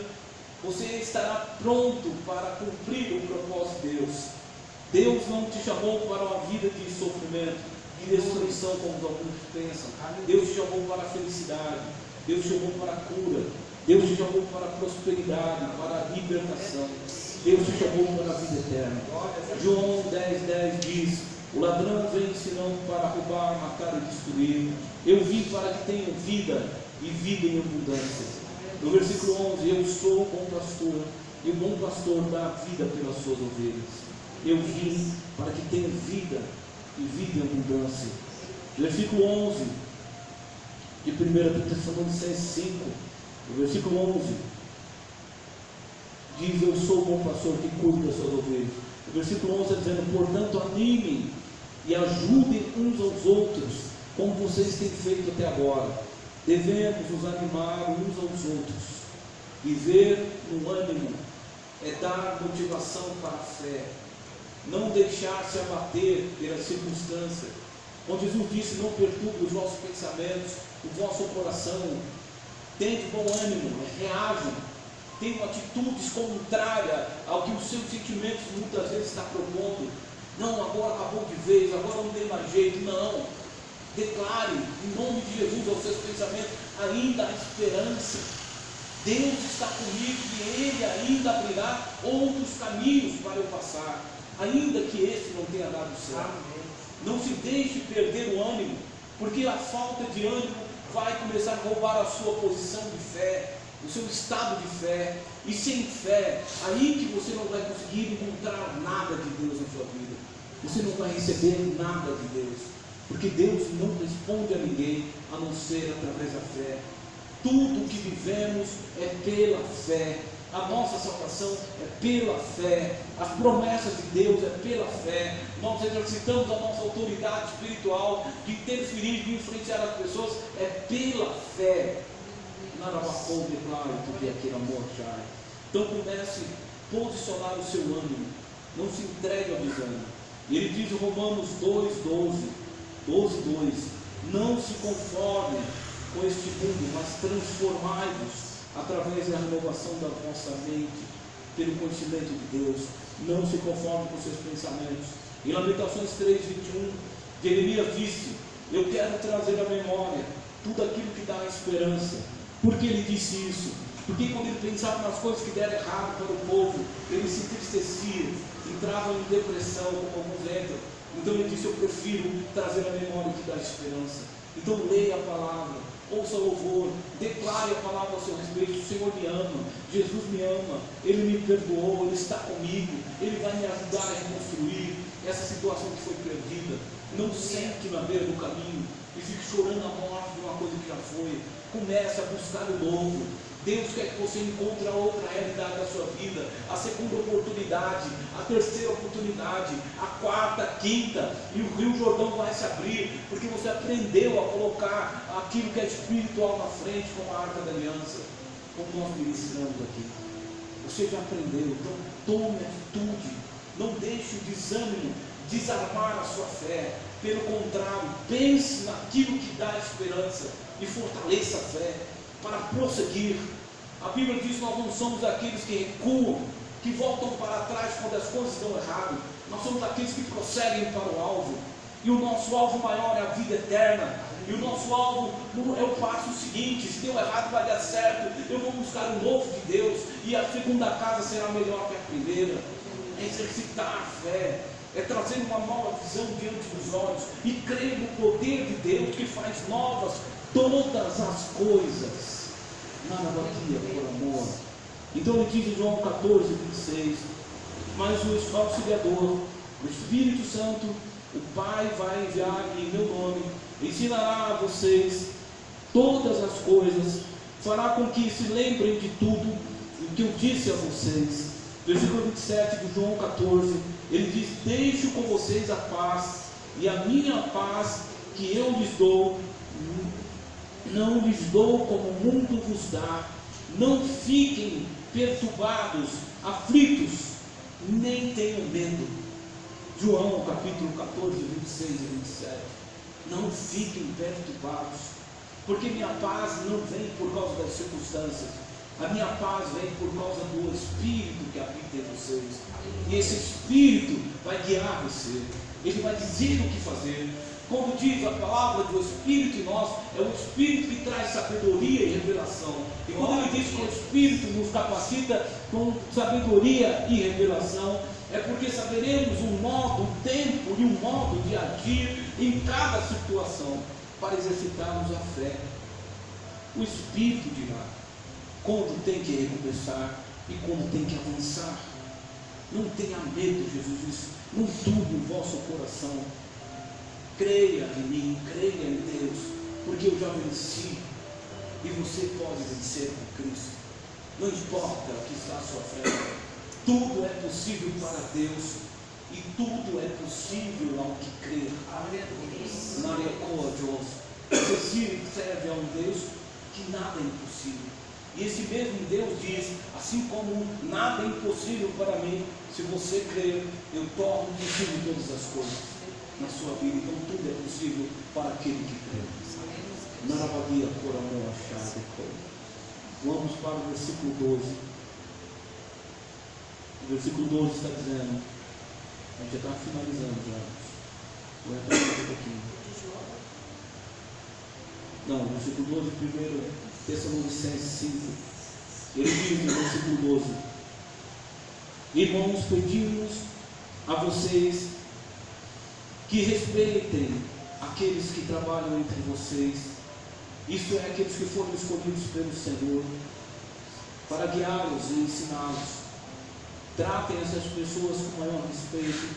você estará pronto para cumprir o propósito de Deus. Deus não te chamou para uma vida de sofrimento, de destruição, como alguns pensam. Deus te chamou para a felicidade, Deus te chamou para a cura, Deus te chamou para a prosperidade, para a libertação. Deus te chamou para a vida eterna. João 10:10 diz: o ladrão vem senão para roubar, matar e destruir. Eu vim para que tenham vida e vida em abundância. No versículo 11: eu sou o bom pastor, e o bom pastor dá a vida pelas suas ovelhas. Eu vim para que tenham vida e vida em abundância. Versículo 11 de 1 Tessalonicenses 5, no versículo 11: diz: eu sou o bom pastor que cuida das suas ovelhas. O versículo 11 está dizendo: portanto, animem e ajudem uns aos outros, como vocês têm feito até agora. Devemos nos animar uns aos outros. Viver no ânimo é dar motivação para a fé, não deixar-se abater pelas circunstâncias. Quando Jesus disse: não perturbe os vossos pensamentos, o vosso coração, tende bom ânimo, reajam, tenham atitudes contrárias ao que os seus sentimentos muitas vezes estão propondo. Não, agora acabou de vez, agora não tem mais jeito. Não, declare em nome de Jesus aos seus pensamentos: ainda há esperança, Deus está comigo e Ele ainda abrirá outros caminhos para eu passar, ainda que esse não tenha dado certo. Não se deixe perder o ânimo, porque a falta de ânimo vai começar a roubar a sua posição de fé, o seu estado de fé. E sem fé, aí que você não vai conseguir encontrar nada de Deus na sua vida. Você não vai receber nada de Deus, porque Deus não responde a ninguém a não ser através da fé. Tudo que vivemos é pela fé. A nossa salvação é pela fé. As promessas de Deus é pela fé. Nós exercitamos a nossa autoridade espiritual de interferir, de influenciar as pessoas, é pela fé. Narabacou declara, porque aquele amor já. Então comece a posicionar o seu ânimo. Não se entregue ao desânimo. E ele diz em Romanos 12:2: não se conformem com este mundo, mas transformai-vos através da renovação da vossa mente, pelo conhecimento de Deus. Não se conforme com seus pensamentos. Em Lamentações 3:21, Jeremias disse: eu quero trazer à memória tudo aquilo que dá esperança. Por que ele disse isso? Porque quando ele pensava nas coisas que deram errado para o povo, ele se entristecia, entrava em depressão, como alguns entram. Então ele disse: eu prefiro trazer à memória o que dá esperança. Então leia a palavra, ouça louvor, declare a palavra a seu respeito. O Senhor me ama, Jesus me ama, Ele me perdoou, Ele está comigo, Ele vai me ajudar a reconstruir essa situação que foi perdida. Não sente na beira do caminho e fique chorando a morte de uma coisa que já foi. Comece a buscar o novo. Deus quer que você encontre a outra realidade da sua vida, a segunda oportunidade, a terceira oportunidade, a quarta, a quinta, e o Rio Jordão vai se abrir, porque você aprendeu a colocar aquilo que é espiritual na frente, como a Arca da Aliança, como nós ministramos aqui. Você já aprendeu, então tome atitude, não deixe o desânimo desarmar a sua fé. Pelo contrário, pense naquilo que dá esperança e fortaleça a fé para prosseguir. A Bíblia diz que nós não somos aqueles que recuam, que voltam para trás quando as coisas dão errado. Nós somos aqueles que prosseguem para o alvo. E o nosso alvo maior é a vida eterna. E o nosso alvo é o passo seguinte: se deu errado vai dar certo, eu vou buscar o novo de Deus, e a segunda casa será melhor que a primeira. É exercitar a fé, é trazer uma nova visão diante dos olhos e crer no poder de Deus que faz novas todas as coisas. Nada batia por amor. Então ele diz em João 14:26: mas o Auxiliador, o Espírito Santo, o Pai vai enviar em meu nome, ensinará a vocês todas as coisas, fará com que se lembrem de tudo o que eu disse a vocês. Versículo 27 de João 14, ele diz: deixo com vocês a paz, e a minha paz que eu lhes dou, não lhes dou como o mundo vos dá. Não fiquem perturbados, aflitos, nem tenham medo. João capítulo 14, 26 e 27. Não fiquem perturbados, porque minha paz não vem por causa das circunstâncias. A minha paz vem por causa do Espírito que habita em vocês. E esse Espírito vai guiar você. Ele vai dizer o que fazer. Como diz a palavra do Espírito em nós, é o Espírito que traz sabedoria e revelação. E quando ele diz que o Espírito nos capacita com sabedoria e revelação, é porque saberemos o modo, o tempo e o modo de agir em cada situação, para exercitarmos a fé. O Espírito dirá quando tem que recomeçar e quando tem que avançar. Não tenha medo, Jesus disse, não turbe o vosso coração. Creia em mim, creia em Deus, porque eu já venci, e você pode vencer com Cristo. não importa o que está à sua frente, tudo é possível para Deus, e tudo é possível ao que crê. Você serve a um Deus que nada é impossível, e esse mesmo Deus diz, assim como nada é impossível para mim, se você crer, eu torno possível todas as coisas na sua vida. Então tudo é possível para aquele que crê. Vamos para o versículo 12. O versículo 12 está dizendo, a gente já está finalizando já. Vou entrar um pouquinho. Não, o versículo 12, primeiro Tessalonicenses 5. Ele diz no versículo 12: irmãos, pedimos a vocês que respeitem aqueles que trabalham entre vocês, isto é, aqueles que foram escolhidos pelo Senhor, para guiá-los e ensiná-los. Tratem essas pessoas com maior respeito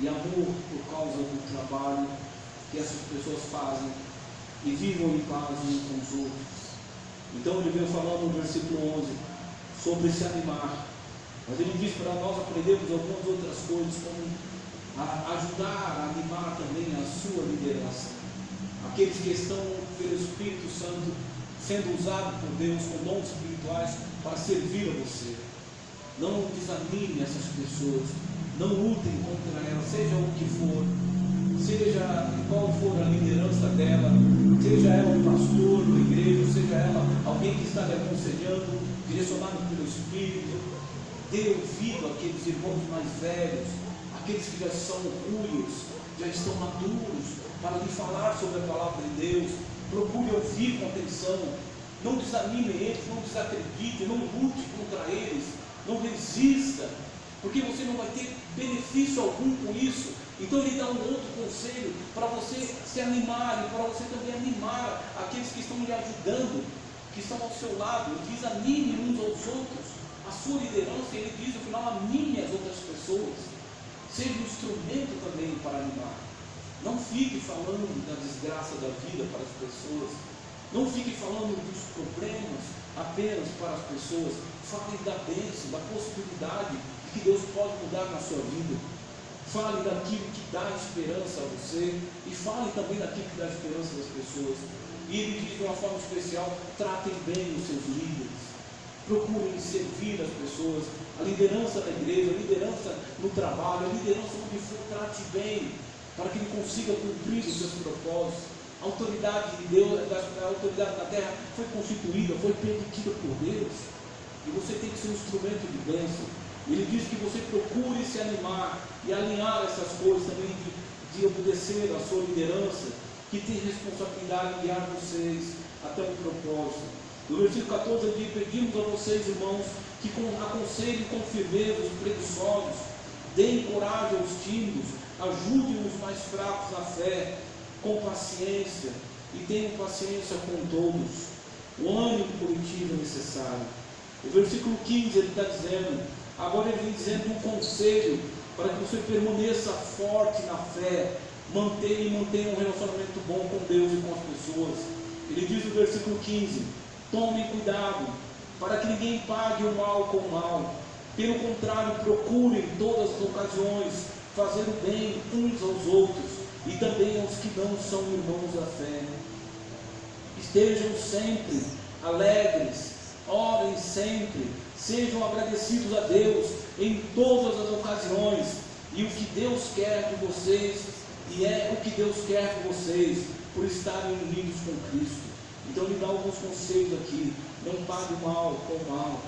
e amor por causa do trabalho que essas pessoas fazem, e vivam em paz uns com os outros. Então ele veio falando no versículo 11 sobre se animar, mas ele diz para nós aprendermos algumas outras coisas, como ajudar a animar também a sua liderança, aqueles que estão pelo Espírito Santo sendo usados por Deus com dons espirituais para servir a você. Não desanime essas pessoas, não lutem contra elas, seja o que for, seja qual for a liderança dela, seja ela um pastor da igreja, seja ela alguém que está lhe aconselhando, direcionado pelo Espírito. Dê ouvido àqueles irmãos mais velhos, aqueles que já são ruios, já estão maduros, para lhe falar sobre a palavra de Deus. Procure ouvir com atenção, não desanime eles, não desacredite, não lute contra eles, não resista, porque você não vai ter benefício algum com isso. Então ele dá um outro conselho para você se animar, e para você também animar aqueles que estão lhe ajudando, que estão ao seu lado. Ele diz: anime uns aos outros, a sua liderança. Ele diz no final: anime as outras pessoas, seja um instrumento também para animar. Não fique falando da desgraça da vida para as pessoas, não fique falando dos problemas apenas para as pessoas. Fale da bênção, da possibilidade de que Deus pode mudar na sua vida. Fale daquilo que dá esperança a você, e fale também daquilo que dá esperança às pessoas. E ele diz de uma forma especial: tratem bem os seus líderes, procurem servir as pessoas, a liderança da igreja, a liderança no trabalho, a liderança onde for, trate bem, para que ele consiga cumprir os seus propósitos. A autoridade de Deus, a autoridade da terra foi constituída, foi permitida por Deus, e você tem que ser um instrumento de bênção. Ele diz que você procure se animar e alinhar essas coisas também, de obedecer à sua liderança, que tem responsabilidade de guiar vocês até o propósito. No versículo 14 ele diz: pedimos a vocês, irmãos, que aconselhem com firmeza os preguiçosos, deem coragem aos tímidos, ajudem os mais fracos na fé, com paciência, e tenham paciência com todos. O ânimo coletivo é necessário. O versículo 15 ele está dizendo, agora ele vem dizendo um conselho para que você permaneça forte na fé, mantenha um relacionamento bom com Deus e com as pessoas. Ele diz no versículo 15: tomem cuidado para que ninguém pague o mal com o mal, pelo contrário, procurem em todas as ocasiões fazer o bem uns aos outros, e também aos que não são irmãos da fé. Estejam sempre alegres, orem sempre, sejam agradecidos a Deus em todas as ocasiões, e o que Deus quer de vocês, e é o que Deus quer de vocês, por estarem unidos com Cristo. Então ele dá alguns conselhos aqui: não pague o mal com o mal,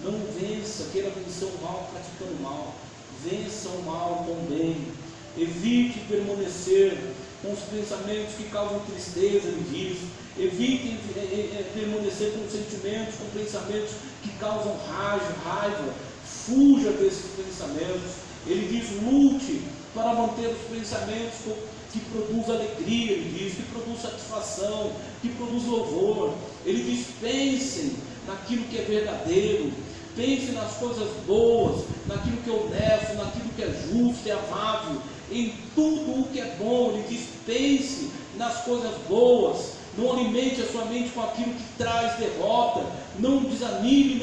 não vença, queira vencer o mal praticando o mal, vença o mal com o bem, evite permanecer com os pensamentos que causam tristeza, ele diz. Evitem permanecer com sentimentos, com pensamentos que causam raiva, fuja desses pensamentos. Ele diz: lute para manter os pensamentos que produz alegria, ele diz, que produz satisfação, que produz louvor. Ele diz: pensem naquilo que é verdadeiro, pensem nas coisas boas, naquilo que é honesto, naquilo que é justo e amável, em tudo o que é bom. Ele diz: pense nas coisas boas, Não alimente a sua mente com aquilo que traz derrota. Não desanime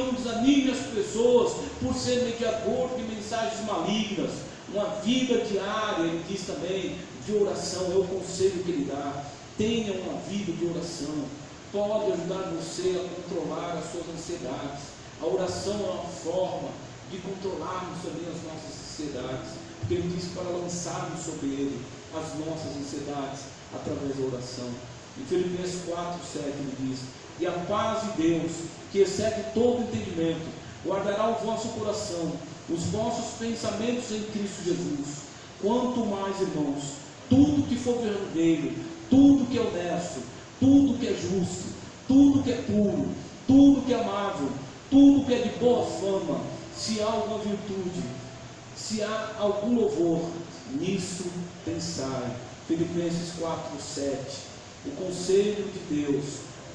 as pessoas por ser mediador de mensagens malignas. Uma vida diária, ele diz também, de oração, é o conselho que ele dá. Tenha uma vida de oração. Pode ajudar você a controlar as suas ansiedades. A oração é uma forma de controlarmos também as nossas ansiedades. Porque ele diz para lançarmos sobre ele as nossas ansiedades através da oração. Em Filipenses 4:7 ele diz: e a paz de Deus, que excede todo entendimento, guardará o vosso coração, os vossos pensamentos em Cristo Jesus. Quanto mais, irmãos, tudo que for verdadeiro, tudo que é honesto, tudo que é justo, tudo que é puro, tudo que é amável, tudo que é de boa fama, se há alguma virtude, se há algum louvor, nisso pensai. Filipenses 4:7. O conselho de Deus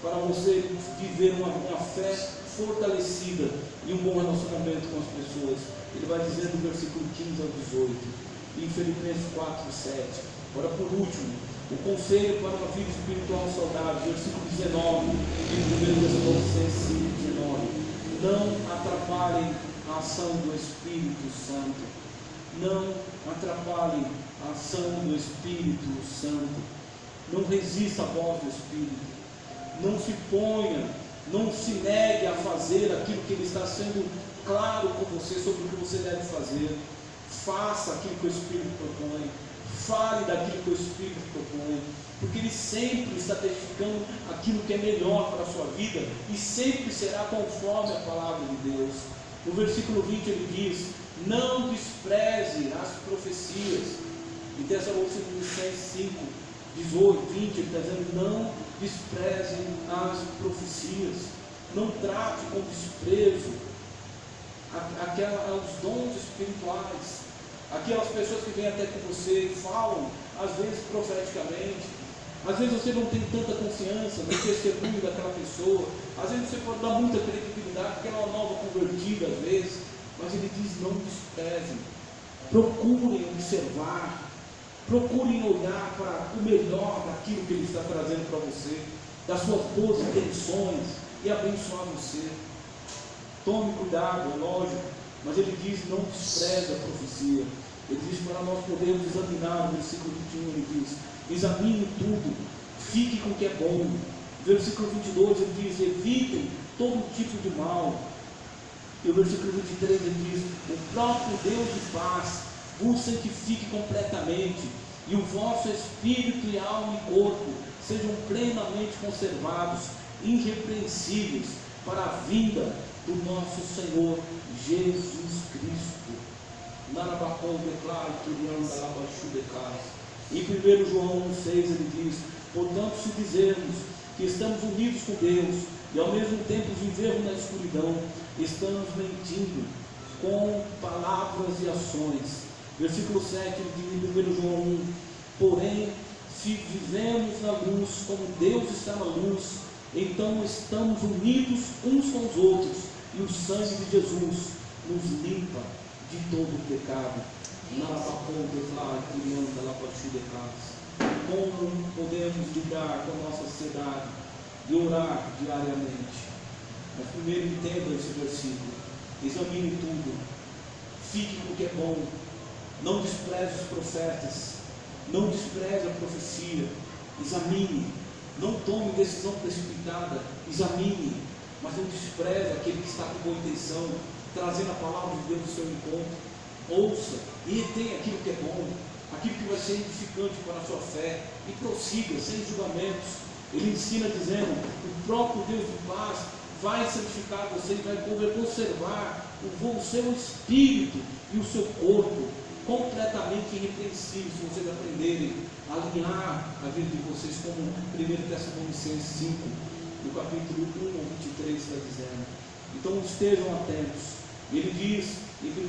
para você viver uma fé fortalecida e um bom relacionamento com as pessoas. Ele vai dizer no versículo 15 ao 18, em Filipenses 4:7. Agora, por último, o conselho para uma vida espiritual saudável, versículo 19, em 1 Tessalonicenses 5:19. Não atrapalhem a ação do Espírito Santo. Não atrapalhem a ação do Espírito Santo. Não resista à voz do Espírito. Não se ponha, não se negue a fazer aquilo que ele está sendo claro com você sobre o que você deve fazer. Faça aquilo que o Espírito propõe. Fale daquilo que o Espírito propõe. Porque ele sempre está testificando aquilo que é melhor para a sua vida e sempre será conforme a palavra de Deus. No versículo 20 ele diz: não despreze as profecias. Em Tessalonicenses 5, 18, 20, ele está dizendo: não desprezem as profecias, não trate com desprezo os dons espirituais, aquelas pessoas que vêm até com você e falam, às vezes profeticamente, às vezes você não tem tanta confiança no testemunho daquela pessoa, às vezes você pode dar muita credibilidade, porque ela é uma nova convertida às vezes, mas ele diz: não desprezem, procurem observar, procurem olhar para o melhor daquilo que ele está trazendo para você, das suas boas intenções, e abençoar você. Tome cuidado, é lógico, mas ele diz: não despreze a profecia. Ele diz para nós podermos examinar. No versículo 21 ele diz: examine tudo, fique com o que é bom. No versículo 22 ele diz: evitem todo tipo de mal. E o versículo 23 ele diz: o próprio Deus de paz vos santifique completamente, e o vosso espírito e alma e corpo sejam plenamente conservados, irrepreensíveis, para a vinda do nosso Senhor Jesus Cristo. Narabacol declara que em 1 João 1,6 ele diz: portanto, se dizermos que estamos unidos com Deus e ao mesmo tempo vivermos na escuridão, estamos mentindo com palavras e ações. Versículo 7 de 1 João 1: porém, se vivemos na luz como Deus está na luz, então estamos unidos uns com os outros, e o sangue de Jesus nos limpa de todo o pecado. Como podemos lidar com a nossa ansiedade e orar diariamente? Mas primeiro entenda esse versículo, examine tudo, fique com o que é bom, não despreze os profetas, não despreze a profecia, examine, não tome decisão precipitada, examine, mas não despreze aquele que está com boa intenção, trazendo a palavra de Deus no seu encontro. Ouça e retenha aquilo que é bom, aquilo que vai ser edificante para a sua fé, e prossiga sem julgamentos. Ele ensina dizendo: o próprio Deus de paz vai santificar você e vai conservar o seu espírito e o seu corpo completamente irrepreensíveis, se vocês aprenderem a alinhar a vida de vocês, como 1 Tessalonicenses 5, no capítulo 1 ao 23 está dizendo. Então estejam atentos. Ele diz em 1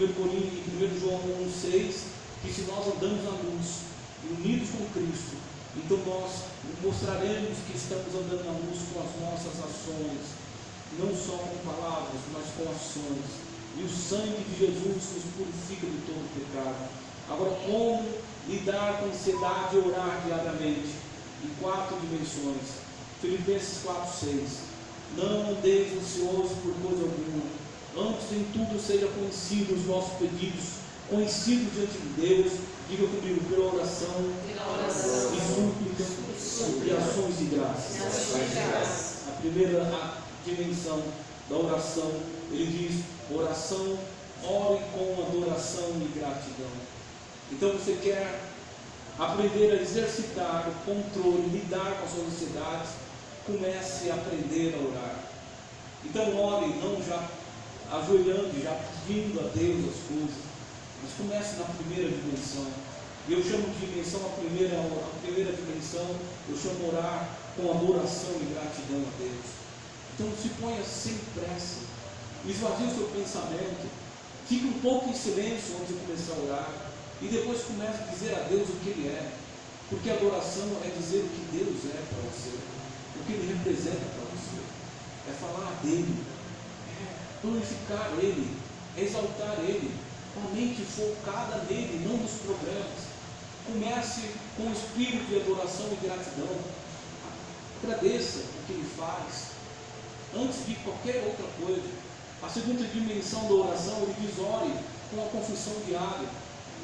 João 1,6 que se nós andamos na luz, unidos com Cristo, então nós mostraremos que estamos andando na luz com as nossas ações, não só com palavras, mas com ações. E o sangue de Jesus nos purifica de todo pecado. Agora, como lidar com ansiedade e orar diariamente? Em 4 dimensões. Filipenses 4:6. Não andeis ansiosos por coisa alguma, antes em tudo seja conhecido os vossos pedidos, conhecidos diante de Deus, diga comigo, pela oração e súplicas e ações de graças. A primeira dimensão da oração, ele diz, oração, ore com adoração e gratidão. Então você quer aprender a exercitar o controle, lidar com as suas necessidades, comece a aprender a orar. Então ore, não já ajoelhando, já pedindo a Deus as coisas, mas comece na primeira dimensão. Eu chamo de dimensão a primeira dimensão, eu chamo orar com adoração e gratidão a Deus. Então se ponha sem pressa, esvazie o seu pensamento, fique um pouco em silêncio antes de começar a orar, e depois comece a dizer a Deus o que Ele é, porque a adoração é dizer o que Deus é para você, o que Ele representa para você, é falar dEle, é glorificar Ele, é exaltar Ele, com a mente focada nele, não nos problemas. Comece com o espírito de adoração e gratidão, agradeça o que Ele faz, antes de qualquer outra coisa. A segunda dimensão da oração, ele diz, ore com a confissão diária,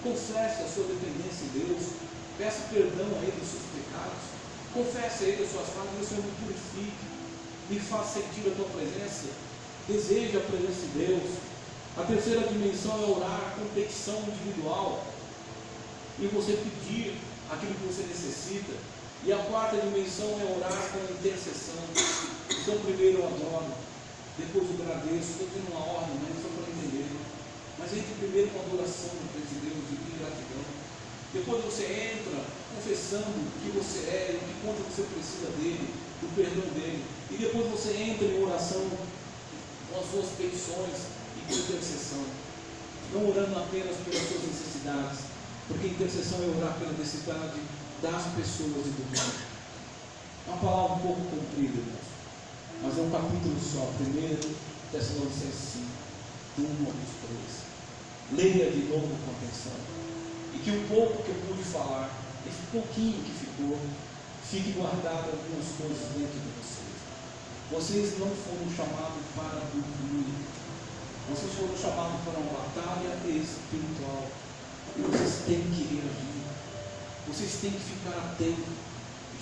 confesse a sua dependência em Deus, peça perdão a Ele dos seus pecados, confesse a Ele as suas falhas, meu Senhor, me purifique, me faça sentir a tua presença, deseje a presença de Deus. A terceira dimensão é orar com petição individual, e você pedir aquilo que você necessita. E a quarta dimensão é orar com intercessão. Então primeiro eu adoro, depois eu agradeço, estou tendo uma ordem, mas só para entender. Mas entre primeiro com adoração diante de Deus e gratidão. Depois você entra confessando o que você é, o que quanto você precisa dele, do perdão dele. E depois você entra em oração com as suas petições e com intercessão. Não orando apenas pelas suas necessidades, porque intercessão é orar pela necessidade das pessoas e do mundo. É uma palavra um pouco comprida, irmãos, mas é um capítulo só, 1 Tessalonicenses 5, do 1 ao 3. Leia de novo com atenção, e que o pouco que eu pude falar, esse pouquinho que ficou, fique guardado algumas coisas dentro de vocês. Vocês não foram chamados para dormir, vocês foram chamados para uma batalha espiritual, e vocês têm que reagir, vocês têm que ficar atentos,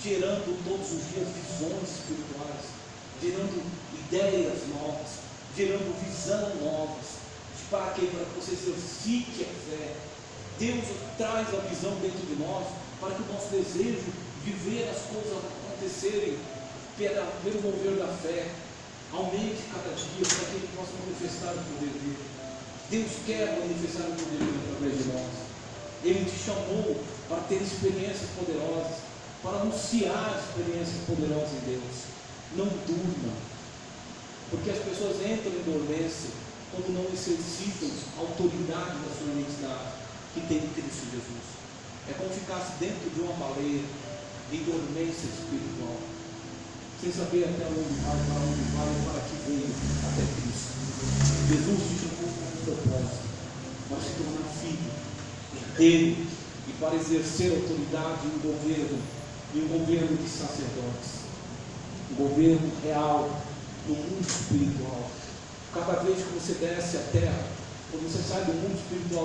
gerando todos os dias visões espirituais, gerando ideias novas, gerando visão novas, para que você exercite a fé. Deus traz a visão dentro de nós, para que o nosso desejo de ver as coisas acontecerem pelo mover da fé aumente cada dia, para que Ele possa manifestar o poder dele. Deus quer manifestar o poder dele através de nós. Ele te chamou para ter experiências poderosas, para anunciar experiências poderosas em Deus. Não durma, porque as pessoas entram em dormência quando não exercitam a autoridade da sua identidade que tem em Cristo Jesus. É como ficasse dentro de uma baleia em dormência espiritual, sem saber até onde vai, para onde vai, para que veio até Cristo. Jesus te chamou com um propósito, para se tornar filho dele e para exercer autoridade em um governo de sacerdotes, um governo real no mundo espiritual. Cada vez que você desce a terra, quando você sai do mundo espiritual,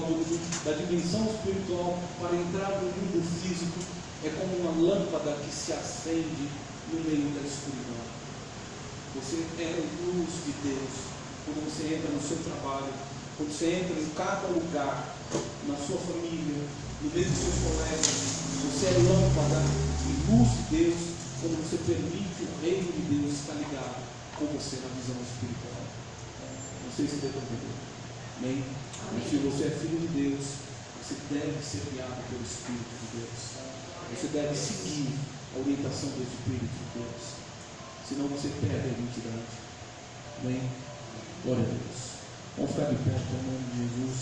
da dimensão espiritual, para entrar no mundo físico, é como uma lâmpada que se acende no meio da escuridão. Você é a luz de Deus quando você entra no seu trabalho, quando você entra em cada lugar, na sua família, no meio dos seus colegas. Você é lâmpada e luz de Deus quando você permite o reino de Deus estar ligado com você na visão espiritual. Não sei se deu para entender. Amém? Mas se você é filho de Deus, você deve ser guiado pelo Espírito de Deus. Você deve seguir a orientação do Espírito de Deus. Senão você perde a identidade. Amém? Glória a Deus. Vamos ficar de pé em nome de Jesus.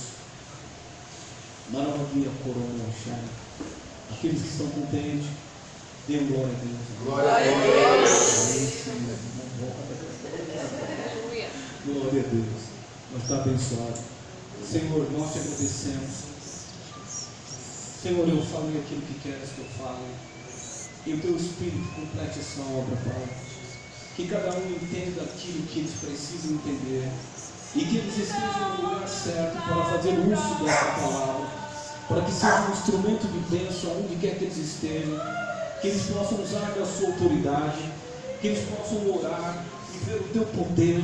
Maravilha, coroa, chave. Aqueles que estão contentes, dê glória a Deus. Glória a Deus. Glória a Deus. Nós está abençoado. Senhor, nós te agradecemos. Senhor, eu falei aquilo que queres que eu fale. e o Teu Espírito complete essa obra, Pai. Que cada um entenda aquilo que eles precisam entender e que eles estejam no lugar certo para fazer uso dessa palavra, para que seja um instrumento de bênção onde quer que eles estejam, que eles possam usar da sua autoridade, que eles possam orar e ver o Teu poder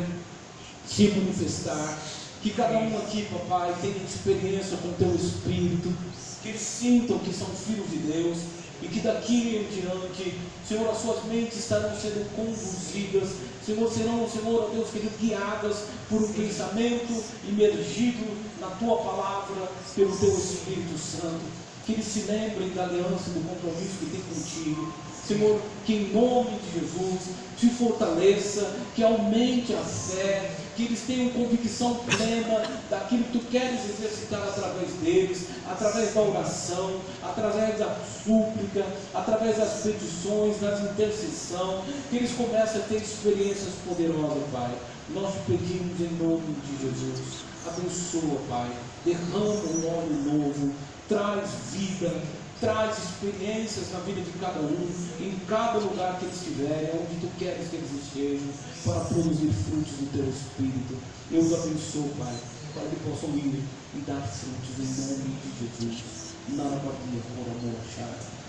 se manifestar. Que cada um aqui, papai, tenha experiência com o Teu Espírito, que eles sintam que são filhos de Deus, e que daqui em diante, Senhor, as suas mentes estarão sendo conduzidas, Senhor, serão, Senhor, ó Deus querido, guiadas por um pensamento imergido na Tua palavra, pelo Teu Espírito Santo. Que eles se lembrem da aliança, do compromisso que tem contigo, Senhor, que em nome de Jesus te fortaleça, que aumente a fé, que eles tenham convicção plena daquilo que Tu queres exercitar através deles, através da oração, através da súplica, através das petições, das intercessão, que eles comecem a ter experiências poderosas, Pai. Nós te pedimos em nome de Jesus. Abençoa, Pai, derrama um óleo novo, traz vida, traz experiências na vida de cada um, em cada lugar que eles estiverem, onde Tu queres que eles estejam, para produzir frutos do Teu Espírito. Eu os abençoo, Pai, para que possam ir e dar frutos em nome de Jesus.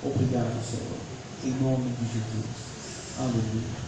Obrigado, Senhor, em nome de Jesus. Aleluia.